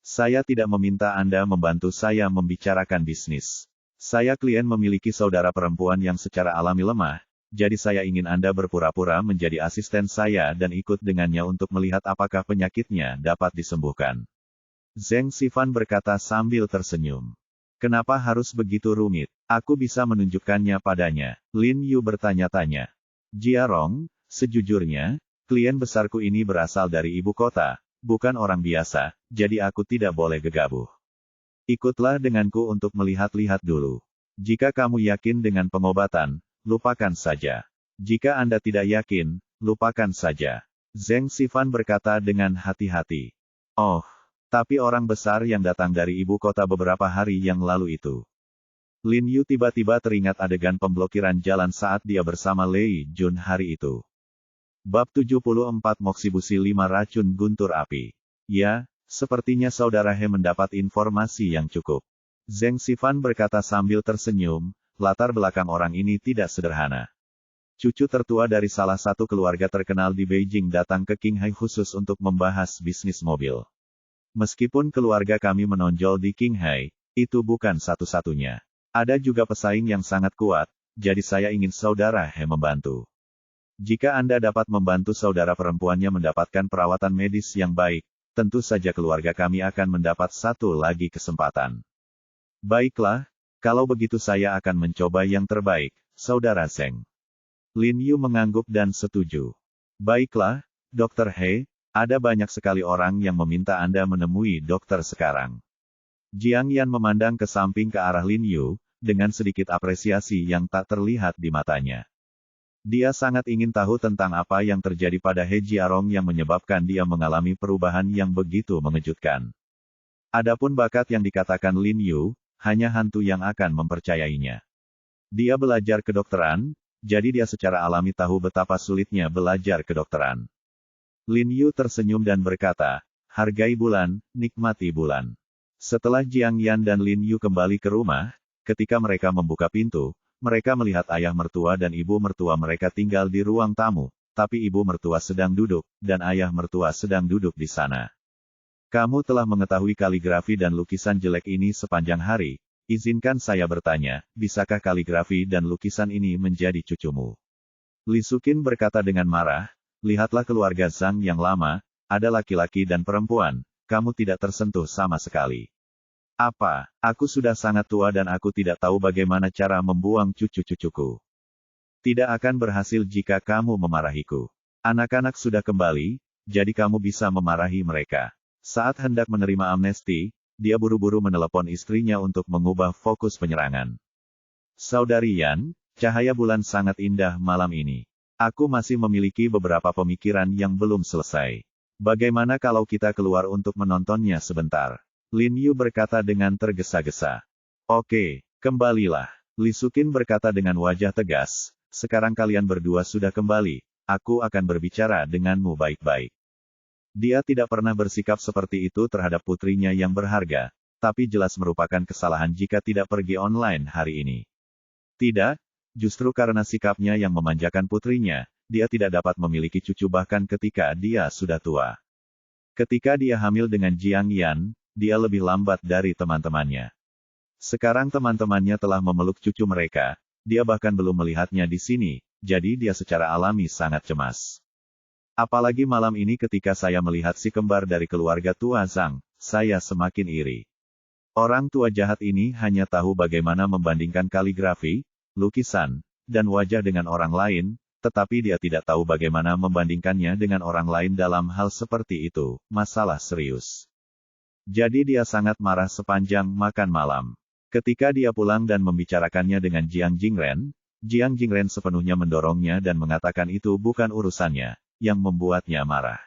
Saya tidak meminta Anda membantu saya membicarakan bisnis. Saya klien memiliki saudara perempuan yang secara alami lemah, jadi saya ingin Anda berpura-pura menjadi asisten saya dan ikut dengannya untuk melihat apakah penyakitnya dapat disembuhkan. Zheng Xifan berkata sambil tersenyum. Kenapa harus begitu rumit? Aku bisa menunjukkannya padanya. Lin Yu bertanya-tanya. Jiarong, sejujurnya, klien besarku ini berasal dari ibu kota, bukan orang biasa, jadi aku tidak boleh gegabah. Ikutlah denganku untuk melihat-lihat dulu. Jika kamu yakin dengan pengobatan, lupakan saja. Jika Anda tidak yakin, lupakan saja. Zheng Xifan berkata dengan hati-hati. Oh. Tapi orang besar yang datang dari ibu kota beberapa hari yang lalu itu. Lin Yu tiba-tiba teringat adegan pemblokiran jalan saat dia bersama Lei Jun hari itu. Bab 74 Moksibushi 5 Racun Guntur Api. Ya, sepertinya saudara He mendapat informasi yang cukup. Zheng Xifan berkata sambil tersenyum, latar belakang orang ini tidak sederhana. Cucu tertua dari salah satu keluarga terkenal di Beijing datang ke Qinghai khusus untuk membahas bisnis mobil. Meskipun keluarga kami menonjol di Qinghai, itu bukan satu-satunya. Ada juga pesaing yang sangat kuat, jadi saya ingin saudara He membantu. Jika Anda dapat membantu saudara perempuannya mendapatkan perawatan medis yang baik, tentu saja keluarga kami akan mendapat satu lagi kesempatan. Baiklah, kalau begitu saya akan mencoba yang terbaik, saudara Zheng. Lin Yu mengangguk dan setuju. Baiklah, Dr. He. Ada banyak sekali orang yang meminta Anda menemui dokter sekarang. Jiang Yan memandang ke samping ke arah Lin Yu, dengan sedikit apresiasi yang tak terlihat di matanya. Dia sangat ingin tahu tentang apa yang terjadi pada He Jiarong yang menyebabkan dia mengalami perubahan yang begitu mengejutkan. Adapun bakat yang dikatakan Lin Yu, hanya hantu yang akan mempercayainya. Dia belajar kedokteran, jadi dia secara alami tahu betapa sulitnya belajar kedokteran. Lin Yu tersenyum dan berkata, hargai bulan, nikmati bulan. Setelah Jiang Yan dan Lin Yu kembali ke rumah, ketika mereka membuka pintu, mereka melihat ayah mertua dan ibu mertua mereka tinggal di ruang tamu, tapi ibu mertua sedang duduk, dan ayah mertua sedang duduk di sana. Kamu telah mengetahui kaligrafi dan lukisan jelek ini sepanjang hari, izinkan saya bertanya, bisakah kaligrafi dan lukisan ini menjadi cucumu? Li Suqin berkata dengan marah, lihatlah keluarga Zhang yang lama, ada laki-laki dan perempuan, kamu tidak tersentuh sama sekali. Apa, aku sudah sangat tua dan aku tidak tahu bagaimana cara membuang cucu-cucuku. Tidak akan berhasil jika kamu memarahiku. Anak-anak sudah kembali, jadi kamu bisa memarahi mereka. Saat hendak menerima amnesti, dia buru-buru menelepon istrinya untuk mengubah fokus penyerangan. Saudari Yan, cahaya bulan sangat indah malam ini. Aku masih memiliki beberapa pemikiran yang belum selesai. Bagaimana kalau kita keluar untuk menontonnya sebentar? Lin Yu berkata dengan tergesa-gesa. Oke, kembalilah. Li Suqin berkata dengan wajah tegas, sekarang kalian berdua sudah kembali, aku akan berbicara denganmu baik-baik. Dia tidak pernah bersikap seperti itu terhadap putrinya yang berharga, tapi jelas merupakan kesalahan jika tidak pergi online hari ini. Tidak, justru karena sikapnya yang memanjakan putrinya, dia tidak dapat memiliki cucu bahkan ketika dia sudah tua. Ketika dia hamil dengan Jiang Yan, dia lebih lambat dari teman-temannya. Sekarang teman-temannya telah memeluk cucu mereka, dia bahkan belum melihatnya di sini, jadi dia secara alami sangat cemas. Apalagi malam ini ketika saya melihat si kembar dari keluarga tua Zhang, saya semakin iri. Orang tua jahat ini hanya tahu bagaimana membandingkan kaligrafi, lukisan, dan wajah dengan orang lain, tetapi dia tidak tahu bagaimana membandingkannya dengan orang lain dalam hal seperti itu, masalah serius. Jadi dia sangat marah sepanjang makan malam. Ketika dia pulang dan membicarakannya dengan Jiang Jingren sepenuhnya mendorongnya dan mengatakan itu bukan urusannya, yang membuatnya marah.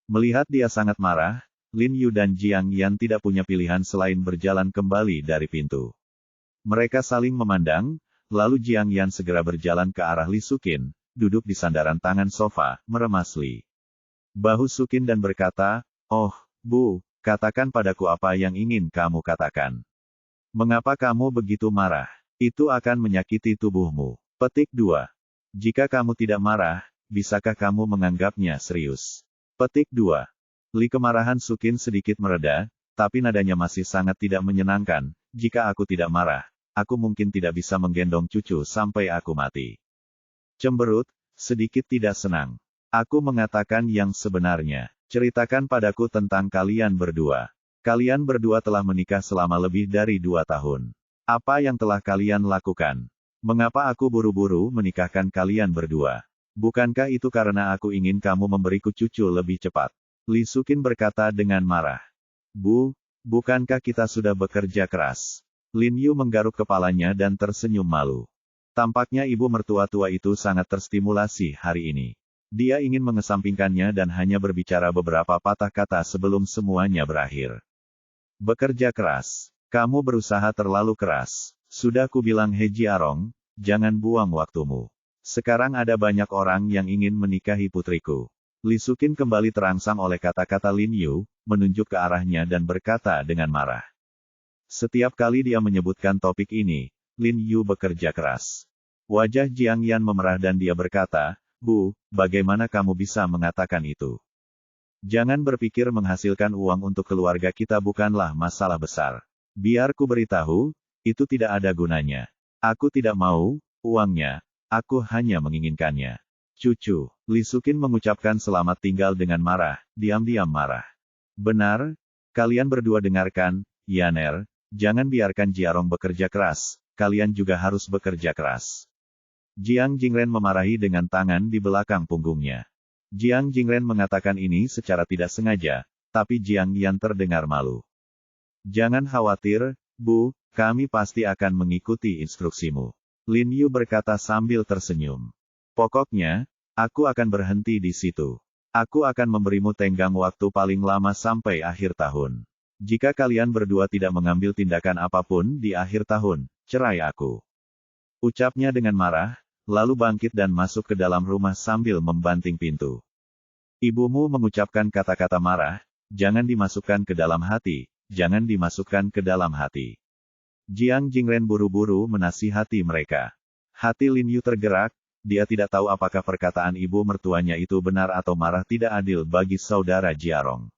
Melihat dia sangat marah, Lin Yu dan Jiang Yan tidak punya pilihan selain berjalan kembali dari pintu. Mereka saling memandang, lalu Jiang Yan segera berjalan ke arah Li Suqin, duduk di sandaran tangan sofa, meremas Li bahu Suqin dan berkata, oh, Bu, katakan padaku apa yang ingin kamu katakan. Mengapa kamu begitu marah? Itu akan menyakiti tubuhmu. Petik 2. Jika kamu tidak marah, bisakah kamu menganggapnya serius? Petik 2. Li kemarahan Suqin sedikit mereda, tapi nadanya masih sangat tidak menyenangkan. Jika aku tidak marah, aku mungkin tidak bisa menggendong cucu sampai aku mati. Cemberut, sedikit tidak senang. Aku mengatakan yang sebenarnya. Ceritakan padaku tentang kalian berdua. Kalian berdua telah menikah selama lebih dari 2 tahun. Apa yang telah kalian lakukan? Mengapa aku buru-buru menikahkan kalian berdua? Bukankah itu karena aku ingin kamu memberiku cucu lebih cepat? Li Suqin berkata dengan marah. Bu, bukankah kita sudah bekerja keras? Lin Yu menggaruk kepalanya dan tersenyum malu. Tampaknya ibu mertua tua itu sangat terstimulasi hari ini. Dia ingin mengesampingkannya dan hanya berbicara beberapa patah kata sebelum semuanya berakhir. Bekerja keras. Kamu berusaha terlalu keras. Sudah kubilang He Jiarong, jangan buang waktumu. Sekarang ada banyak orang yang ingin menikahi putriku. Li Suqin kembali terangsang oleh kata-kata Lin Yu, menunjuk ke arahnya dan berkata dengan marah. Setiap kali dia menyebutkan topik ini, Lin Yu bekerja keras. Wajah Jiang Yan memerah dan dia berkata, Bu, bagaimana kamu bisa mengatakan itu? Jangan berpikir menghasilkan uang untuk keluarga kita bukanlah masalah besar. Biar ku beritahu, itu tidak ada gunanya. Aku tidak mau uangnya, aku hanya menginginkannya. Cucu, Li Suqin mengucapkan selamat tinggal dengan marah, diam-diam marah. Benar, kalian berdua dengarkan, Yaner, jangan biarkan Jiarong bekerja keras, kalian juga harus bekerja keras. Jiang Jingren memarahi dengan tangan di belakang punggungnya. Jiang Jingren mengatakan ini secara tidak sengaja, tapi Jiang Yan terdengar malu. Jangan khawatir, Bu, kami pasti akan mengikuti instruksimu. Lin Yu berkata sambil tersenyum. Pokoknya, aku akan berhenti di situ. Aku akan memberimu tenggang waktu paling lama sampai akhir tahun. Jika kalian berdua tidak mengambil tindakan apapun di akhir tahun, cerai aku. Ucapnya dengan marah, lalu bangkit dan masuk ke dalam rumah sambil membanting pintu. Ibumu mengucapkan kata-kata marah, jangan dimasukkan ke dalam hati, jangan dimasukkan ke dalam hati. Jiang Jingren buru-buru menasihati mereka. Hati Lin Yu tergerak, dia tidak tahu apakah perkataan ibu mertuanya itu benar atau marah tidak adil bagi saudara Jiarong.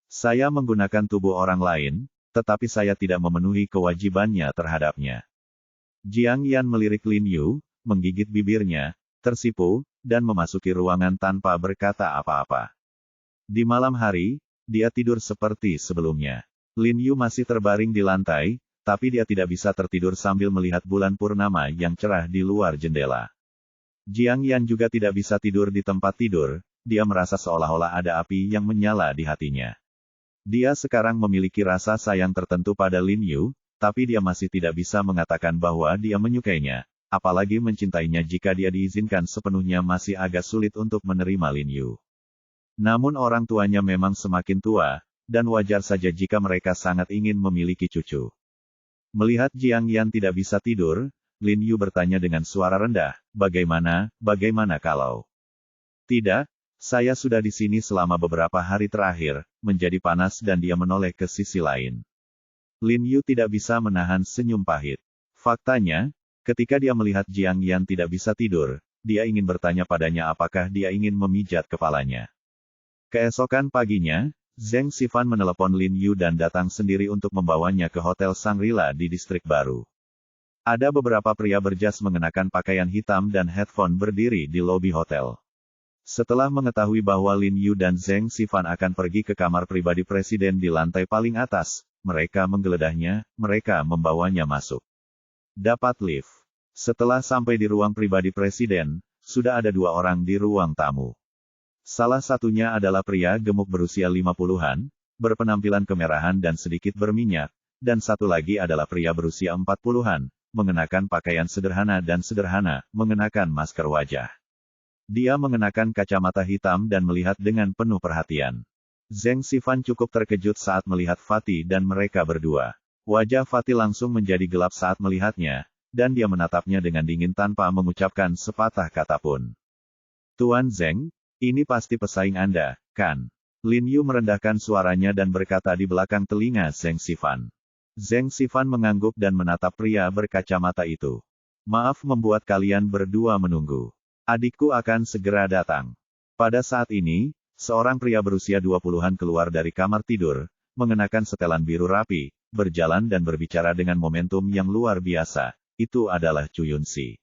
Saya menggunakan tubuh orang lain, tetapi saya tidak memenuhi kewajibannya terhadapnya. Jiang Yan melirik Lin Yu, menggigit bibirnya, tersipu, dan memasuki ruangan tanpa berkata apa-apa. Di malam hari, dia tidur seperti sebelumnya. Lin Yu masih terbaring di lantai, tapi dia tidak bisa tertidur sambil melihat bulan purnama yang cerah di luar jendela. Jiang Yan juga tidak bisa tidur di tempat tidur, dia merasa seolah-olah ada api yang menyala di hatinya. Dia sekarang memiliki rasa sayang tertentu pada Lin Yu, tapi dia masih tidak bisa mengatakan bahwa dia menyukainya. Apalagi mencintainya jika dia diizinkan sepenuhnya masih agak sulit untuk menerima Lin Yu. Namun orang tuanya memang semakin tua, dan wajar saja jika mereka sangat ingin memiliki cucu. Melihat Jiang Yan tidak bisa tidur, Lin Yu bertanya dengan suara rendah, bagaimana kalau? Tidak, saya sudah di sini selama beberapa hari terakhir, menjadi panas dan dia menoleh ke sisi lain. Lin Yu tidak bisa menahan senyum pahit. Faktanya, ketika dia melihat Jiang Yan tidak bisa tidur, dia ingin bertanya padanya apakah dia ingin memijat kepalanya. Keesokan paginya, Zheng Sifan menelepon Lin Yu dan datang sendiri untuk membawanya ke Hotel Shangri-La di distrik baru. Ada beberapa pria berjas mengenakan pakaian hitam dan headphone berdiri di lobi hotel. Setelah mengetahui bahwa Lin Yu dan Zheng Sifan akan pergi ke kamar pribadi presiden di lantai paling atas, mereka menggeledahnya, mereka membawanya masuk. Dapat lift. Setelah sampai di ruang pribadi presiden, sudah ada 2 orang di ruang tamu. Salah satunya adalah pria gemuk berusia 50-an, berpenampilan kemerahan dan sedikit berminyak, dan satu lagi adalah pria berusia 40-an, mengenakan pakaian sederhana dan sederhana, mengenakan masker wajah. Dia mengenakan kacamata hitam dan melihat dengan penuh perhatian. Zheng Sifan cukup terkejut saat melihat Fatih dan mereka berdua. Wajah Fatih langsung menjadi gelap saat melihatnya, dan dia menatapnya dengan dingin tanpa mengucapkan sepatah kata pun. Tuan Zheng, ini pasti pesaing Anda, kan? Lin Yu merendahkan suaranya dan berkata di belakang telinga Zheng Sifan. Zheng Sifan mengangguk dan menatap pria berkacamata itu. Maaf membuat kalian berdua menunggu. Adikku akan segera datang. Pada saat ini, seorang pria berusia 20-an keluar dari kamar tidur, mengenakan setelan biru rapi, berjalan dan berbicara dengan momentum yang luar biasa. Itu adalah Chu Yunxi.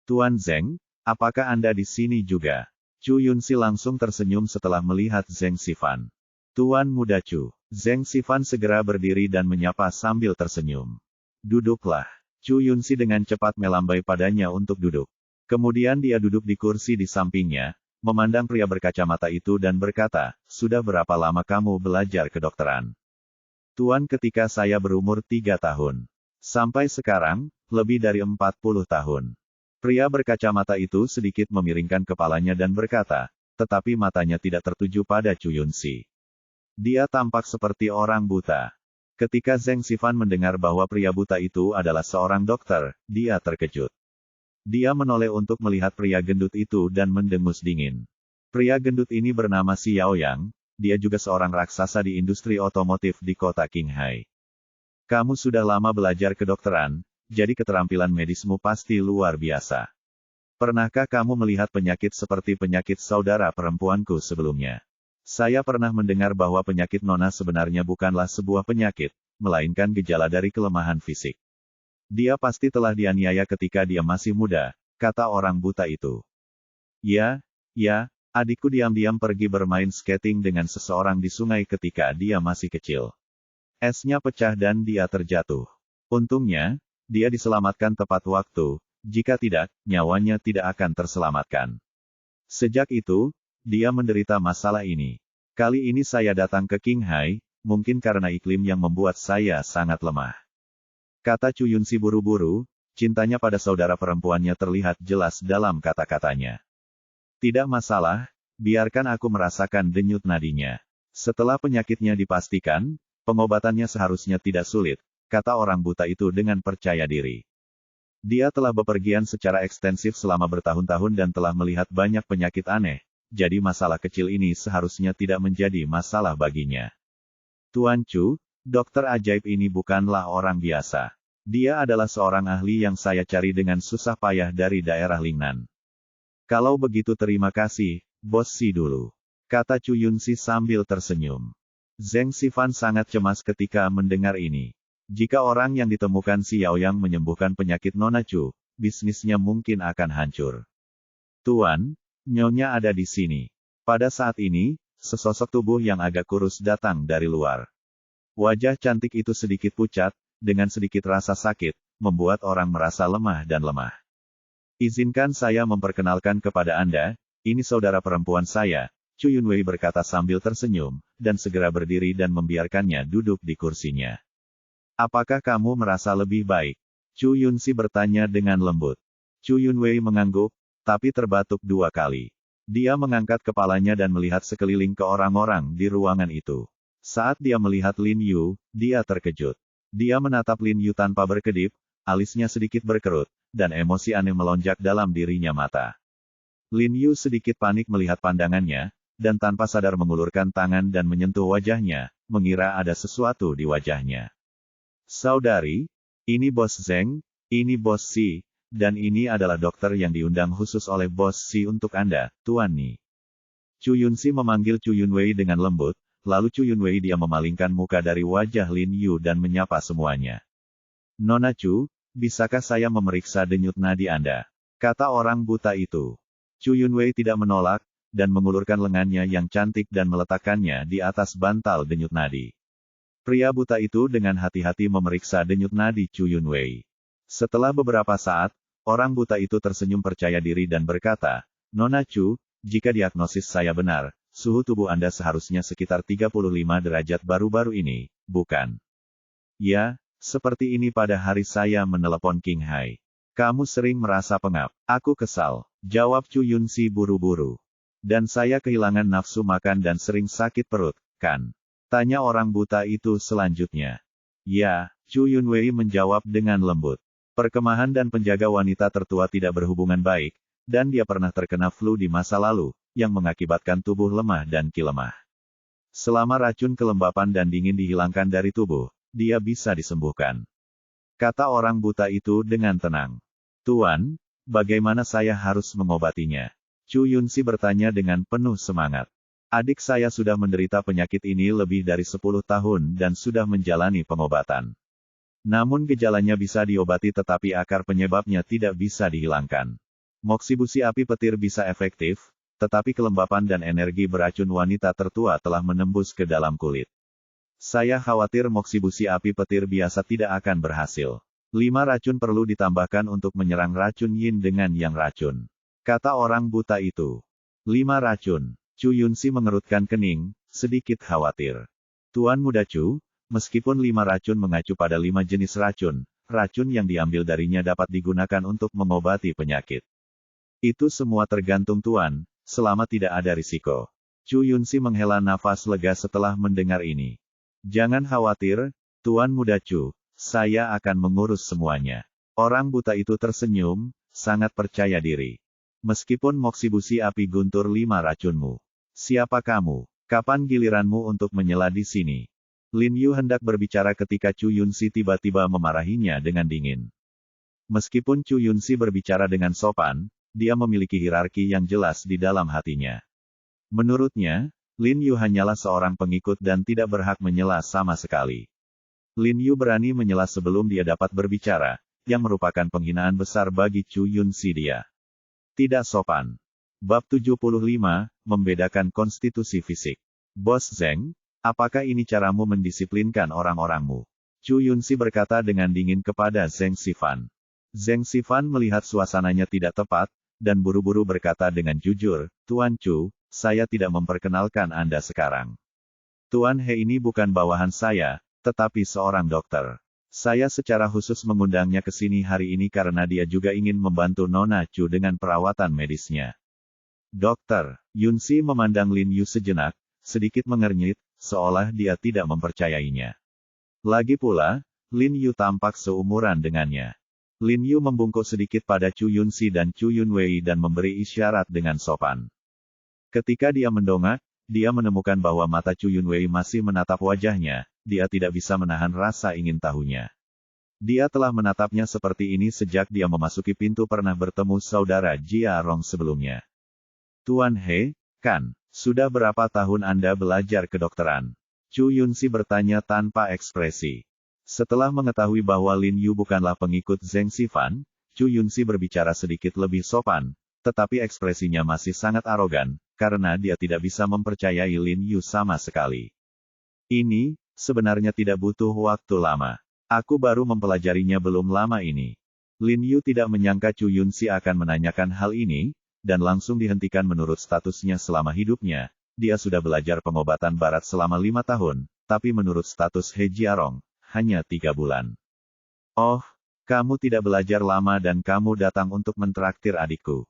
Tuan Zheng, apakah Anda di sini juga? Chu Yunxi langsung tersenyum setelah melihat Zheng Sifan. Tuan muda Chu. Zheng Sifan segera berdiri dan menyapa sambil tersenyum. Duduklah. Chu Yunxi dengan cepat melambai padanya untuk duduk. Kemudian dia duduk di kursi di sampingnya, memandang pria berkacamata itu dan berkata, sudah berapa lama kamu belajar kedokteran? Tuan, ketika saya berumur 3 tahun. Sampai sekarang, lebih dari 40 tahun. Pria berkacamata itu sedikit memiringkan kepalanya dan berkata, tetapi matanya tidak tertuju pada Chu Yunxi. Dia tampak seperti orang buta. Ketika Zheng Sifan mendengar bahwa pria buta itu adalah seorang dokter, dia terkejut. Dia menoleh untuk melihat pria gendut itu dan mendengus dingin. Pria gendut ini bernama Xiao Yang, dia juga seorang raksasa di industri otomotif di kota Qinghai. Kamu sudah lama belajar kedokteran, jadi keterampilan medismu pasti luar biasa. Pernahkah kamu melihat penyakit seperti penyakit saudara perempuanku sebelumnya? Saya pernah mendengar bahwa penyakit Nona sebenarnya bukanlah sebuah penyakit, melainkan gejala dari kelemahan fisik. Dia pasti telah dianiaya ketika dia masih muda, kata orang buta itu. Ya, adikku diam-diam pergi bermain skating dengan seseorang di sungai ketika dia masih kecil. Esnya pecah dan dia terjatuh. Untungnya, dia diselamatkan tepat waktu, jika tidak, nyawanya tidak akan terselamatkan. Sejak itu, dia menderita masalah ini. Kali ini saya datang ke Qinghai, mungkin karena iklim yang membuat saya sangat lemah. Kata Chu Yunxi buru-buru, Cintanya pada saudara perempuannya terlihat jelas dalam kata-katanya. Tidak masalah, biarkan aku merasakan denyut nadinya. Setelah penyakitnya dipastikan, pengobatannya seharusnya tidak sulit, kata orang buta itu dengan percaya diri. Dia telah bepergian secara ekstensif selama bertahun-tahun dan telah melihat banyak penyakit aneh, jadi masalah kecil ini seharusnya tidak menjadi masalah baginya. Tuan Chu, dokter ajaib ini bukanlah orang biasa. Dia adalah seorang ahli yang saya cari dengan susah payah dari daerah Lingnan. Kalau begitu terima kasih, Bos Si dulu, kata Chu Yunxi sambil tersenyum. Zheng Xifan sangat cemas ketika mendengar ini. Jika orang yang ditemukan Si Yaoyang menyembuhkan penyakit Nona Chu, bisnisnya mungkin akan hancur. Tuan, Nyonya ada di sini. Pada saat ini, sesosok tubuh yang agak kurus datang dari luar. Wajah cantik itu sedikit pucat, dengan sedikit rasa sakit, membuat orang merasa lemah dan lemah. Izinkan saya memperkenalkan kepada Anda, ini saudara perempuan saya, Chu Yunwei berkata sambil tersenyum, dan segera berdiri dan membiarkannya duduk di kursinya. Apakah kamu merasa lebih baik? Chu Yunxi bertanya dengan lembut. Chu Yunwei mengangguk, tapi terbatuk 2 kali. Dia mengangkat kepalanya dan melihat sekeliling ke orang-orang di ruangan itu. Saat dia melihat Lin Yu, dia terkejut. Dia menatap Lin Yu tanpa berkedip, alisnya sedikit berkerut, dan emosi aneh melonjak dalam dirinya mata. Lin Yu sedikit panik melihat pandangannya, dan tanpa sadar mengulurkan tangan dan menyentuh wajahnya, mengira ada sesuatu di wajahnya. Saudari, ini Bos Zheng, ini Bos Si, dan ini adalah dokter yang diundang khusus oleh Bos Si untuk Anda, Tuan Ni. Chu Yunxi memanggil Chu Yunwei dengan lembut, lalu Chu Yunwei dia memalingkan muka dari wajah Lin Yu dan menyapa semuanya. Nona Chu, bisakah saya memeriksa denyut nadi Anda? Kata orang buta itu. Chu Yunwei tidak menolak, dan mengulurkan lengannya yang cantik dan meletakkannya di atas bantal denyut nadi. Pria buta itu dengan hati-hati memeriksa denyut nadi Chu Yunwei. Setelah beberapa saat, orang buta itu tersenyum percaya diri dan berkata, Nona Chu, jika diagnosis saya benar, suhu tubuh Anda seharusnya sekitar 35 derajat baru-baru ini, bukan? Ya, seperti ini pada hari saya menelepon King Hai. Kamu sering merasa pengap. Aku kesal, jawab Chu Yunxi buru-buru. Dan saya kehilangan nafsu makan dan sering sakit perut, kan? Tanya orang buta itu selanjutnya. Ya, Chu Yunwei menjawab dengan lembut. Perkemahan dan penjaga wanita tertua tidak berhubungan baik, dan dia pernah terkena flu di masa lalu, yang mengakibatkan tubuh lemah dan kilemah. Selama racun kelembapan dan dingin dihilangkan dari tubuh, dia bisa disembuhkan. Kata orang buta itu dengan tenang. Tuan, bagaimana saya harus mengobatinya? Chu Yunxi bertanya dengan penuh semangat. Adik saya sudah menderita penyakit ini lebih dari 10 tahun dan sudah menjalani pengobatan. Namun gejalanya bisa diobati tetapi akar penyebabnya tidak bisa dihilangkan. Moksibusi api petir bisa efektif, tetapi kelembapan dan energi beracun wanita tertua telah menembus ke dalam kulit. Saya khawatir moksibusi api petir biasa tidak akan berhasil. 5 racun perlu ditambahkan untuk menyerang racun yin dengan yang racun. Kata orang buta itu. 5 racun. Chu Yunxi mengerutkan kening, sedikit khawatir. Tuan Muda Chu, meskipun 5 racun mengacu pada 5 jenis racun, racun yang diambil darinya dapat digunakan untuk mengobati penyakit. Itu semua tergantung Tuan, selama tidak ada risiko. Chu Yunxi menghela nafas lega setelah mendengar ini. Jangan khawatir, Tuan Muda Chu, saya akan mengurus semuanya. Orang buta itu tersenyum, sangat percaya diri. Meskipun moksibusi api guntur 5 racunmu. Siapa kamu? Kapan giliranmu untuk menyela di sini? Lin Yu hendak berbicara ketika Chu Yunxi tiba-tiba memarahinya dengan dingin. Meskipun Chu Yunxi berbicara dengan sopan, dia memiliki hierarki yang jelas di dalam hatinya. Menurutnya, Lin Yu hanyalah seorang pengikut dan tidak berhak menyela sama sekali. Lin Yu berani menyela sebelum dia dapat berbicara, yang merupakan penghinaan besar bagi Chu Yunxi dia. Tidak sopan. Bab 75, membedakan konstitusi fisik. Bos Zheng, apakah ini caramu mendisiplinkan orang-orangmu? Chu Yunxi berkata dengan dingin kepada Zheng Xifan. Zheng Xifan melihat suasananya tidak tepat, dan buru-buru berkata dengan jujur, Tuan Chu, saya tidak memperkenalkan Anda sekarang. Tuan He ini bukan bawahan saya, tetapi seorang dokter. Saya secara khusus mengundangnya ke sini hari ini karena dia juga ingin membantu Nona Chu dengan perawatan medisnya. Dokter, Yunsi memandang Lin Yu sejenak, sedikit mengernyit, seolah dia tidak mempercayainya. Lagi pula, Lin Yu tampak seumuran dengannya. Lin Yu membungkuk sedikit pada Chu Yunsi dan Chu Yunwei dan memberi isyarat dengan sopan. Ketika dia mendongak, dia menemukan bahwa mata Chu Yunwei masih menatap wajahnya, dia tidak bisa menahan rasa ingin tahunya. Dia telah menatapnya seperti ini sejak dia memasuki pintu pernah bertemu saudara Jia Rong sebelumnya. Tuan He, kan, sudah berapa tahun Anda belajar kedokteran? Chu Yunsi bertanya tanpa ekspresi. Setelah mengetahui bahwa Lin Yu bukanlah pengikut Zheng Xifan, Chu Yunsi berbicara sedikit lebih sopan, tetapi ekspresinya masih sangat arogan, karena dia tidak bisa mempercayai Lin Yu sama sekali. Ini, sebenarnya tidak butuh waktu lama. Aku baru mempelajarinya belum lama ini. Lin Yu tidak menyangka Chu Yunsi akan menanyakan hal ini, dan langsung dihentikan menurut statusnya selama hidupnya. Dia sudah belajar pengobatan barat selama 5 tahun, tapi menurut status He Jiarong, hanya 3 bulan. Oh, kamu tidak belajar lama dan kamu datang untuk mentraktir adikku.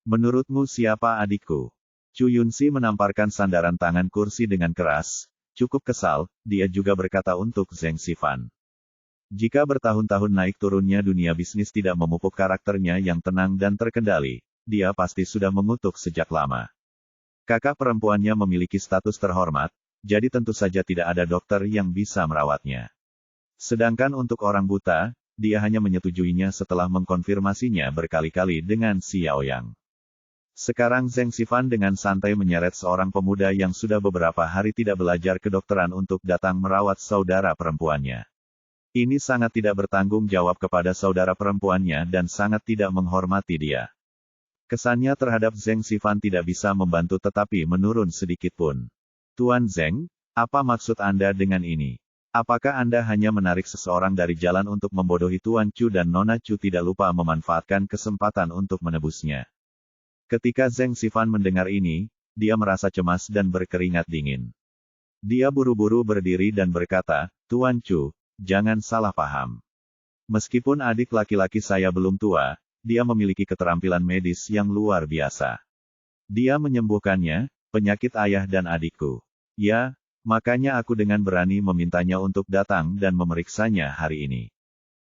Menurutmu siapa adikku? Chu Yunsi menamparkan sandaran tangan kursi dengan keras, cukup kesal, dia juga berkata untuk Zheng Xifan. Jika bertahun-tahun naik turunnya dunia bisnis tidak memupuk karakternya yang tenang dan terkendali, dia pasti sudah mengutuk sejak lama. Kakak perempuannya memiliki status terhormat, jadi tentu saja tidak ada dokter yang bisa merawatnya. Sedangkan untuk orang buta, dia hanya menyetujuinya setelah mengkonfirmasinya berkali-kali dengan Xiaoyang. Sekarang Zheng Xifan dengan santai menyeret seorang pemuda yang sudah beberapa hari tidak belajar kedokteran untuk datang merawat saudara perempuannya. Ini sangat tidak bertanggung jawab kepada saudara perempuannya dan sangat tidak menghormati dia. Kesannya terhadap Zheng Xifan tidak bisa membantu tetapi menurun sedikit pun. Tuan Zheng, apa maksud Anda dengan ini? Apakah Anda hanya menarik seseorang dari jalan untuk membodohi Tuan Chu dan Nona Chu tidak lupa memanfaatkan kesempatan untuk menebusnya? Ketika Zheng Xifan mendengar ini, dia merasa cemas dan berkeringat dingin. Dia buru-buru berdiri dan berkata, Tuan Chu, jangan salah paham. Meskipun adik laki-laki saya belum tua, dia memiliki keterampilan medis yang luar biasa. Dia menyembuhkannya, penyakit ayah dan adikku. Ya, makanya aku dengan berani memintanya untuk datang dan memeriksanya hari ini.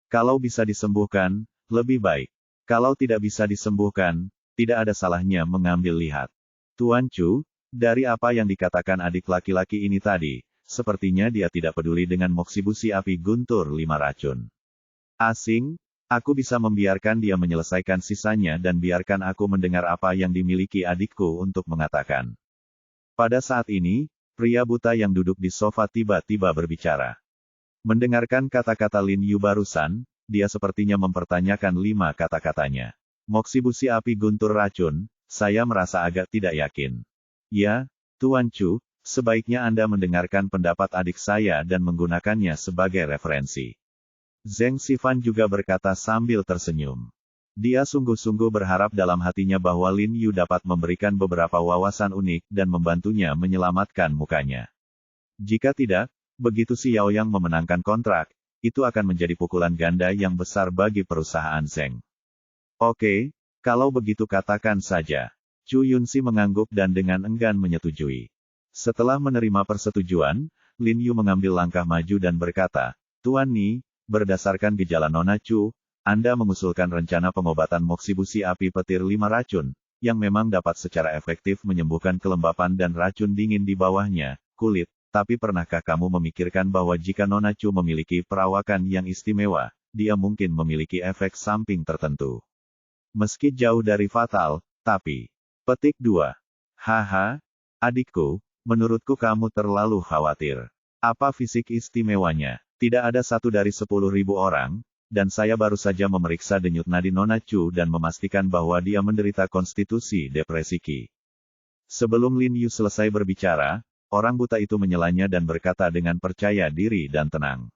Kalau bisa disembuhkan, lebih baik. Kalau tidak bisa disembuhkan, tidak ada salahnya mengambil lihat. Tuan Chu, dari apa yang dikatakan adik laki-laki ini tadi, sepertinya dia tidak peduli dengan moksibusi api guntur 5 racun. Asing, aku bisa membiarkan dia menyelesaikan sisanya dan biarkan aku mendengar apa yang dimiliki adikku untuk mengatakan. Pada saat ini, pria buta yang duduk di sofa tiba-tiba berbicara. Mendengarkan kata-kata Lin Yu barusan, dia sepertinya mempertanyakan 5 kata-katanya. Moksibusi api guntur racun, saya merasa agak tidak yakin. Ya, Tuan Chu, sebaiknya Anda mendengarkan pendapat adik saya dan menggunakannya sebagai referensi. Zheng Xifan juga berkata sambil tersenyum. Dia sungguh-sungguh berharap dalam hatinya bahwa Lin Yu dapat memberikan beberapa wawasan unik dan membantunya menyelamatkan mukanya. Jika tidak, begitu Xiaoyang memenangkan kontrak, itu akan menjadi pukulan ganda yang besar bagi perusahaan Zheng. Oke, kalau begitu katakan saja. Chu Yunsi mengangguk dan dengan enggan menyetujui. Setelah menerima persetujuan, Lin Yu mengambil langkah maju dan berkata, Tuan Ni, berdasarkan gejala Nona Chu, Anda mengusulkan rencana pengobatan moksibusi api petir 5 racun, yang memang dapat secara efektif menyembuhkan kelembapan dan racun dingin di bawahnya, kulit, tapi pernahkah kamu memikirkan bahwa jika Nona Chu memiliki perawakan yang istimewa, dia mungkin memiliki efek samping tertentu. Meski jauh dari fatal, tapi... Petik 2. Haha, adikku, menurutku kamu terlalu khawatir. Apa fisik istimewanya? Tidak ada 1 dari 10.000 orang, dan saya baru saja memeriksa denyut nadi Nona Chu dan memastikan bahwa dia menderita konstitusi depresi Qi. Sebelum Lin Yu selesai berbicara, orang buta itu menyelanya dan berkata dengan percaya diri dan tenang.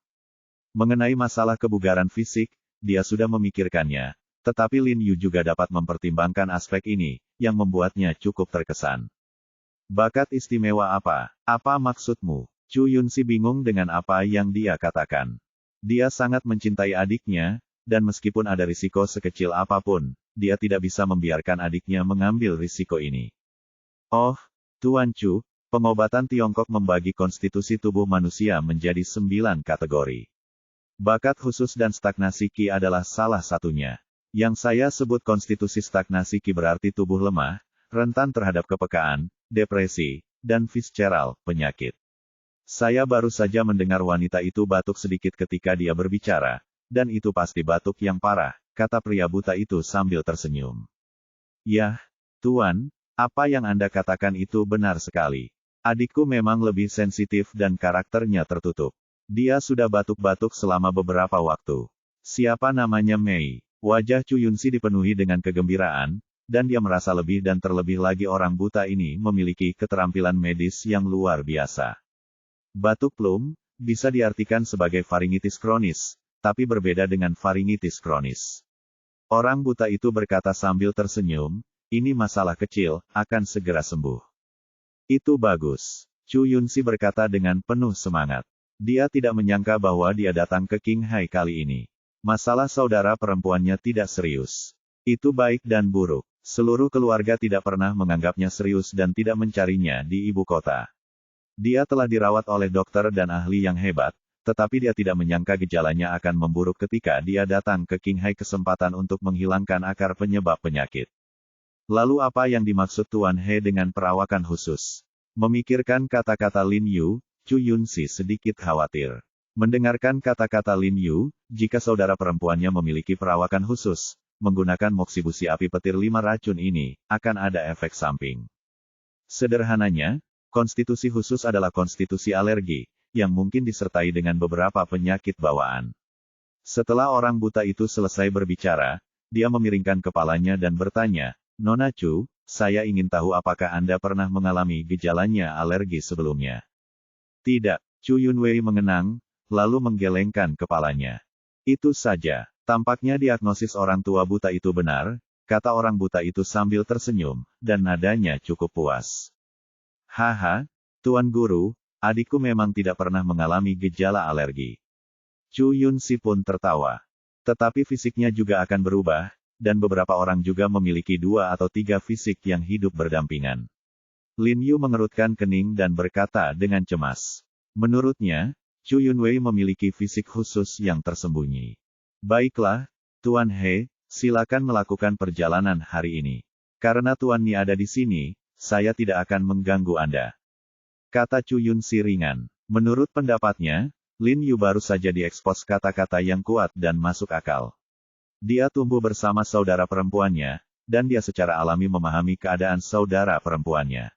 Mengenai masalah kebugaran fisik, dia sudah memikirkannya. Tetapi Lin Yu juga dapat mempertimbangkan aspek ini, yang membuatnya cukup terkesan. Bakat istimewa apa? Apa maksudmu? Chu Yunsi bingung dengan apa yang dia katakan. Dia sangat mencintai adiknya, dan meskipun ada risiko sekecil apapun, dia tidak bisa membiarkan adiknya mengambil risiko ini. Oh, Tuan Chu, pengobatan Tiongkok membagi konstitusi tubuh manusia menjadi 9 kategori. Bakat khusus dan stagnasi Qi adalah salah satunya. Yang saya sebut konstitusi stagnasi Qi berarti tubuh lemah, rentan terhadap kepekaan, depresi, dan visceral, penyakit. Saya baru saja mendengar wanita itu batuk sedikit ketika dia berbicara, dan itu pasti batuk yang parah, kata pria buta itu sambil tersenyum. Yah, Tuan, apa yang Anda katakan itu benar sekali. Adikku memang lebih sensitif dan karakternya tertutup. Dia sudah batuk-batuk selama beberapa waktu. Siapa namanya Mei? Wajah Chu Yunxi dipenuhi dengan kegembiraan, dan dia merasa lebih dan terlebih lagi orang buta ini memiliki keterampilan medis yang luar biasa. Batuk plum bisa diartikan sebagai faringitis kronis, tapi berbeda dengan faringitis kronis. Orang buta itu berkata sambil tersenyum, ini masalah kecil, akan segera sembuh. Itu bagus. Chu Yunxi berkata dengan penuh semangat. Dia tidak menyangka bahwa dia datang ke Qinghai kali ini. Masalah saudara perempuannya tidak serius. Itu baik dan buruk. Seluruh keluarga tidak pernah menganggapnya serius dan tidak mencarinya di ibu kota. Dia telah dirawat oleh dokter dan ahli yang hebat, tetapi dia tidak menyangka gejalanya akan memburuk ketika dia datang ke Qinghai kesempatan untuk menghilangkan akar penyebab penyakit. Lalu apa yang dimaksud Tuan He dengan perawakan khusus? Memikirkan kata-kata Lin Yu, Chu Yunxi sedikit khawatir. Mendengarkan kata-kata Lin Yu, jika saudara perempuannya memiliki perawakan khusus, menggunakan moksibusi api petir 5 racun ini, akan ada efek samping. Sederhananya, konstitusi khusus adalah konstitusi alergi, yang mungkin disertai dengan beberapa penyakit bawaan. Setelah orang buta itu selesai berbicara, dia memiringkan kepalanya dan bertanya, Nona Chu, saya ingin tahu apakah Anda pernah mengalami gejalanya alergi sebelumnya. Tidak, Chu Yunwei mengenang, lalu menggelengkan kepalanya. Itu saja, tampaknya diagnosis orang tua buta itu benar, kata orang buta itu sambil tersenyum, dan nadanya cukup puas. Haha, Tuan Guru, adikku memang tidak pernah mengalami gejala alergi. Chu Yunxi pun tertawa. Tetapi fisiknya juga akan berubah, dan beberapa orang juga memiliki 2 atau 3 fisik yang hidup berdampingan. Lin Yu mengerutkan kening dan berkata dengan cemas. Menurutnya, Chu Yunwei memiliki fisik khusus yang tersembunyi. Baiklah, Tuan He, silakan melakukan perjalanan hari ini. Karena Tuan Ni ada di sini, saya tidak akan mengganggu Anda. Kata Chu Yunxi ringan. Menurut pendapatnya, Lin Yu baru saja diekspos kata-kata yang kuat dan masuk akal. Dia tumbuh bersama saudara perempuannya, dan dia secara alami memahami keadaan saudara perempuannya.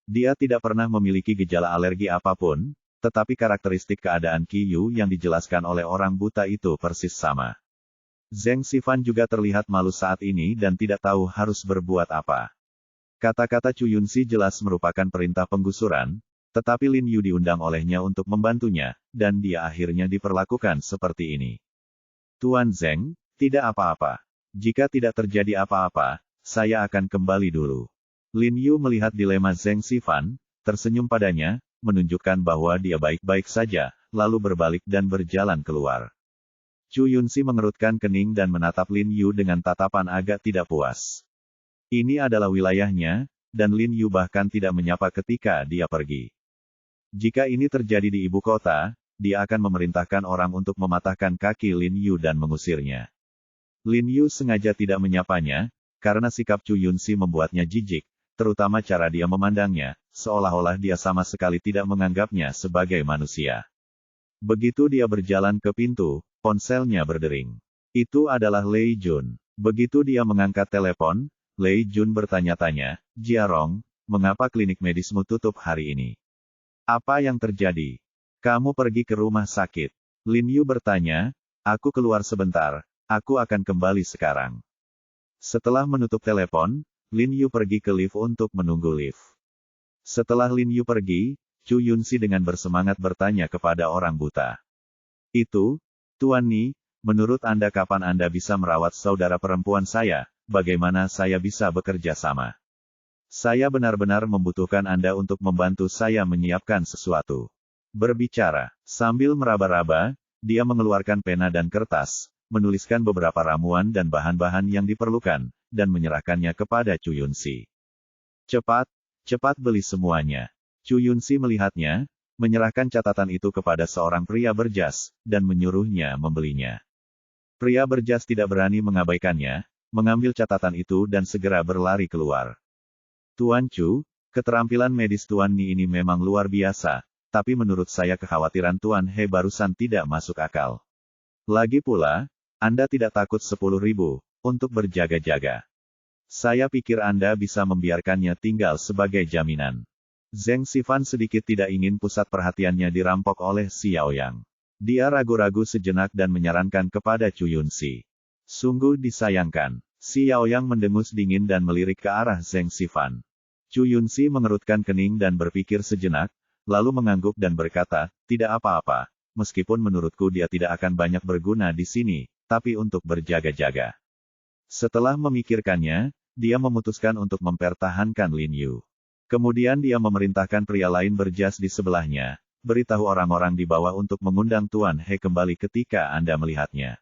Dia tidak pernah memiliki gejala alergi apapun, tetapi karakteristik keadaan Qi Yu yang dijelaskan oleh orang buta itu persis sama. Zheng Xifan juga terlihat malu saat ini dan tidak tahu harus berbuat apa. Kata-kata Chu Yunxi jelas merupakan perintah penggusuran, tetapi Lin Yu diundang olehnya untuk membantunya, dan dia akhirnya diperlakukan seperti ini. Tuan Zheng, tidak apa-apa. Jika tidak terjadi apa-apa, saya akan kembali dulu. Lin Yu melihat dilema Zheng Xifan, tersenyum padanya, menunjukkan bahwa dia baik-baik saja, lalu berbalik dan berjalan keluar. Chu Yunxi mengerutkan kening dan menatap Lin Yu dengan tatapan agak tidak puas. Ini adalah wilayahnya, dan Lin Yu bahkan tidak menyapa ketika dia pergi. Jika ini terjadi di ibu kota, dia akan memerintahkan orang untuk mematahkan kaki Lin Yu dan mengusirnya. Lin Yu sengaja tidak menyapanya, karena sikap Chu Yunxi membuatnya jijik, terutama cara dia memandangnya, seolah-olah dia sama sekali tidak menganggapnya sebagai manusia. Begitu dia berjalan ke pintu, ponselnya berdering. Itu adalah Lei Jun. Begitu dia mengangkat telepon, Lei Jun bertanya-tanya, Jiarong, mengapa klinik medismu tutup hari ini? Apa yang terjadi? Kamu pergi ke rumah sakit. Lin Yu bertanya, aku keluar sebentar, aku akan kembali sekarang. Setelah menutup telepon, Lin Yu pergi ke lift untuk menunggu lift. Setelah Lin Yu pergi, Chu Yunxi dengan bersemangat bertanya kepada orang buta. Itu, Tuan Ni, menurut Anda kapan Anda bisa merawat saudara perempuan saya? Bagaimana saya bisa bekerja sama? Saya benar-benar membutuhkan Anda untuk membantu saya menyiapkan sesuatu. Berbicara, sambil meraba-raba, dia mengeluarkan pena dan kertas, menuliskan beberapa ramuan dan bahan-bahan yang diperlukan, dan menyerahkannya kepada Chu Yunxi. Cepat, cepat beli semuanya. Chu Yunxi melihatnya, menyerahkan catatan itu kepada seorang pria berjas, dan menyuruhnya membelinya. Pria berjas tidak berani mengabaikannya, mengambil catatan itu dan segera berlari keluar. Tuan Chu, keterampilan medis Tuan Ni ini memang luar biasa, tapi menurut saya kekhawatiran Tuan He barusan tidak masuk akal. Lagi pula, Anda tidak takut 10.000 untuk berjaga-jaga. Saya pikir Anda bisa membiarkannya tinggal sebagai jaminan. Zheng Xifan sedikit tidak ingin pusat perhatiannya dirampok oleh Xiao Yang. Dia ragu-ragu sejenak dan menyarankan kepada Chu Yunxi. Sungguh disayangkan. Xiao Yang mendengus dingin dan melirik ke arah Zheng Xifan. Chu Yunxi mengerutkan kening dan berpikir sejenak, lalu mengangguk dan berkata, tidak apa-apa. Meskipun menurutku dia tidak akan banyak berguna di sini, tapi untuk berjaga-jaga. Setelah memikirkannya, dia memutuskan untuk mempertahankan Lin Yu. Kemudian dia memerintahkan pria lain berjas di sebelahnya, beritahu orang-orang di bawah untuk mengundang Tuan He kembali ketika Anda melihatnya.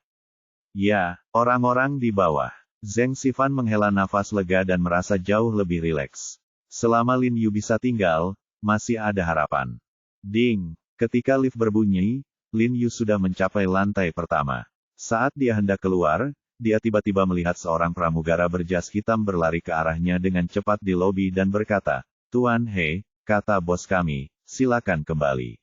Ya, orang-orang di bawah. Zheng Xifan menghela nafas lega dan merasa jauh lebih rileks. Selama Lin Yu bisa tinggal, masih ada harapan. Ding! Ketika lift berbunyi, Lin Yu sudah mencapai lantai pertama. Saat dia hendak keluar, dia tiba-tiba melihat seorang pramugara berjas hitam berlari ke arahnya dengan cepat di lobi dan berkata, Tuan He, kata bos kami, silakan kembali.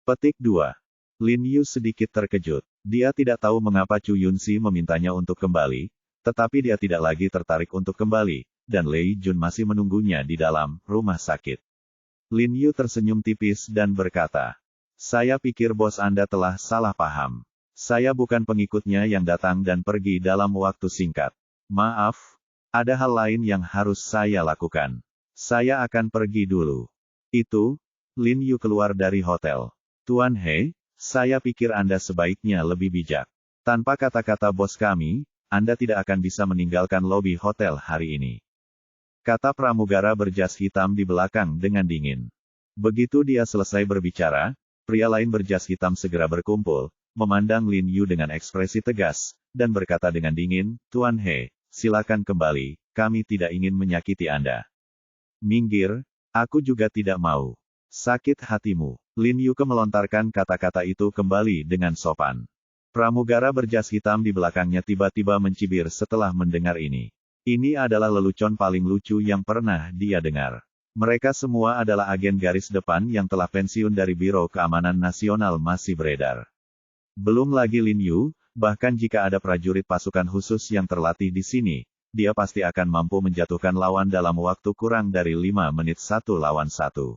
Petik 2. Lin Yu sedikit terkejut. Dia tidak tahu mengapa Chu Yunxi memintanya untuk kembali, tetapi dia tidak lagi tertarik untuk kembali, dan Lei Jun masih menunggunya di dalam rumah sakit. Lin Yu tersenyum tipis dan berkata, saya pikir bos Anda telah salah paham. Saya bukan pengikutnya yang datang dan pergi dalam waktu singkat. Maaf, ada hal lain yang harus saya lakukan. Saya akan pergi dulu. Itu, Lin Yu keluar dari hotel. Tuan He, saya pikir Anda sebaiknya lebih bijak. Tanpa kata-kata bos kami, Anda tidak akan bisa meninggalkan lobi hotel hari ini. Kata pramugara berjas hitam di belakang dengan dingin. Begitu dia selesai berbicara, pria lain berjas hitam segera berkumpul, memandang Lin Yu dengan ekspresi tegas, dan berkata dengan dingin, Tuan He, silakan kembali, kami tidak ingin menyakiti Anda. Minggir, aku juga tidak mau. Sakit hatimu. Lin Yu melontarkan kata-kata itu kembali dengan sopan. Pramugara berjas hitam di belakangnya tiba-tiba mencibir setelah mendengar ini. Ini adalah lelucon paling lucu yang pernah dia dengar. Mereka semua adalah agen garis depan yang telah pensiun dari Biro Keamanan Nasional masih beredar. Belum lagi Lin Yu, bahkan jika ada prajurit pasukan khusus yang terlatih di sini, dia pasti akan mampu menjatuhkan lawan dalam waktu kurang dari 5 menit 1 lawan 1.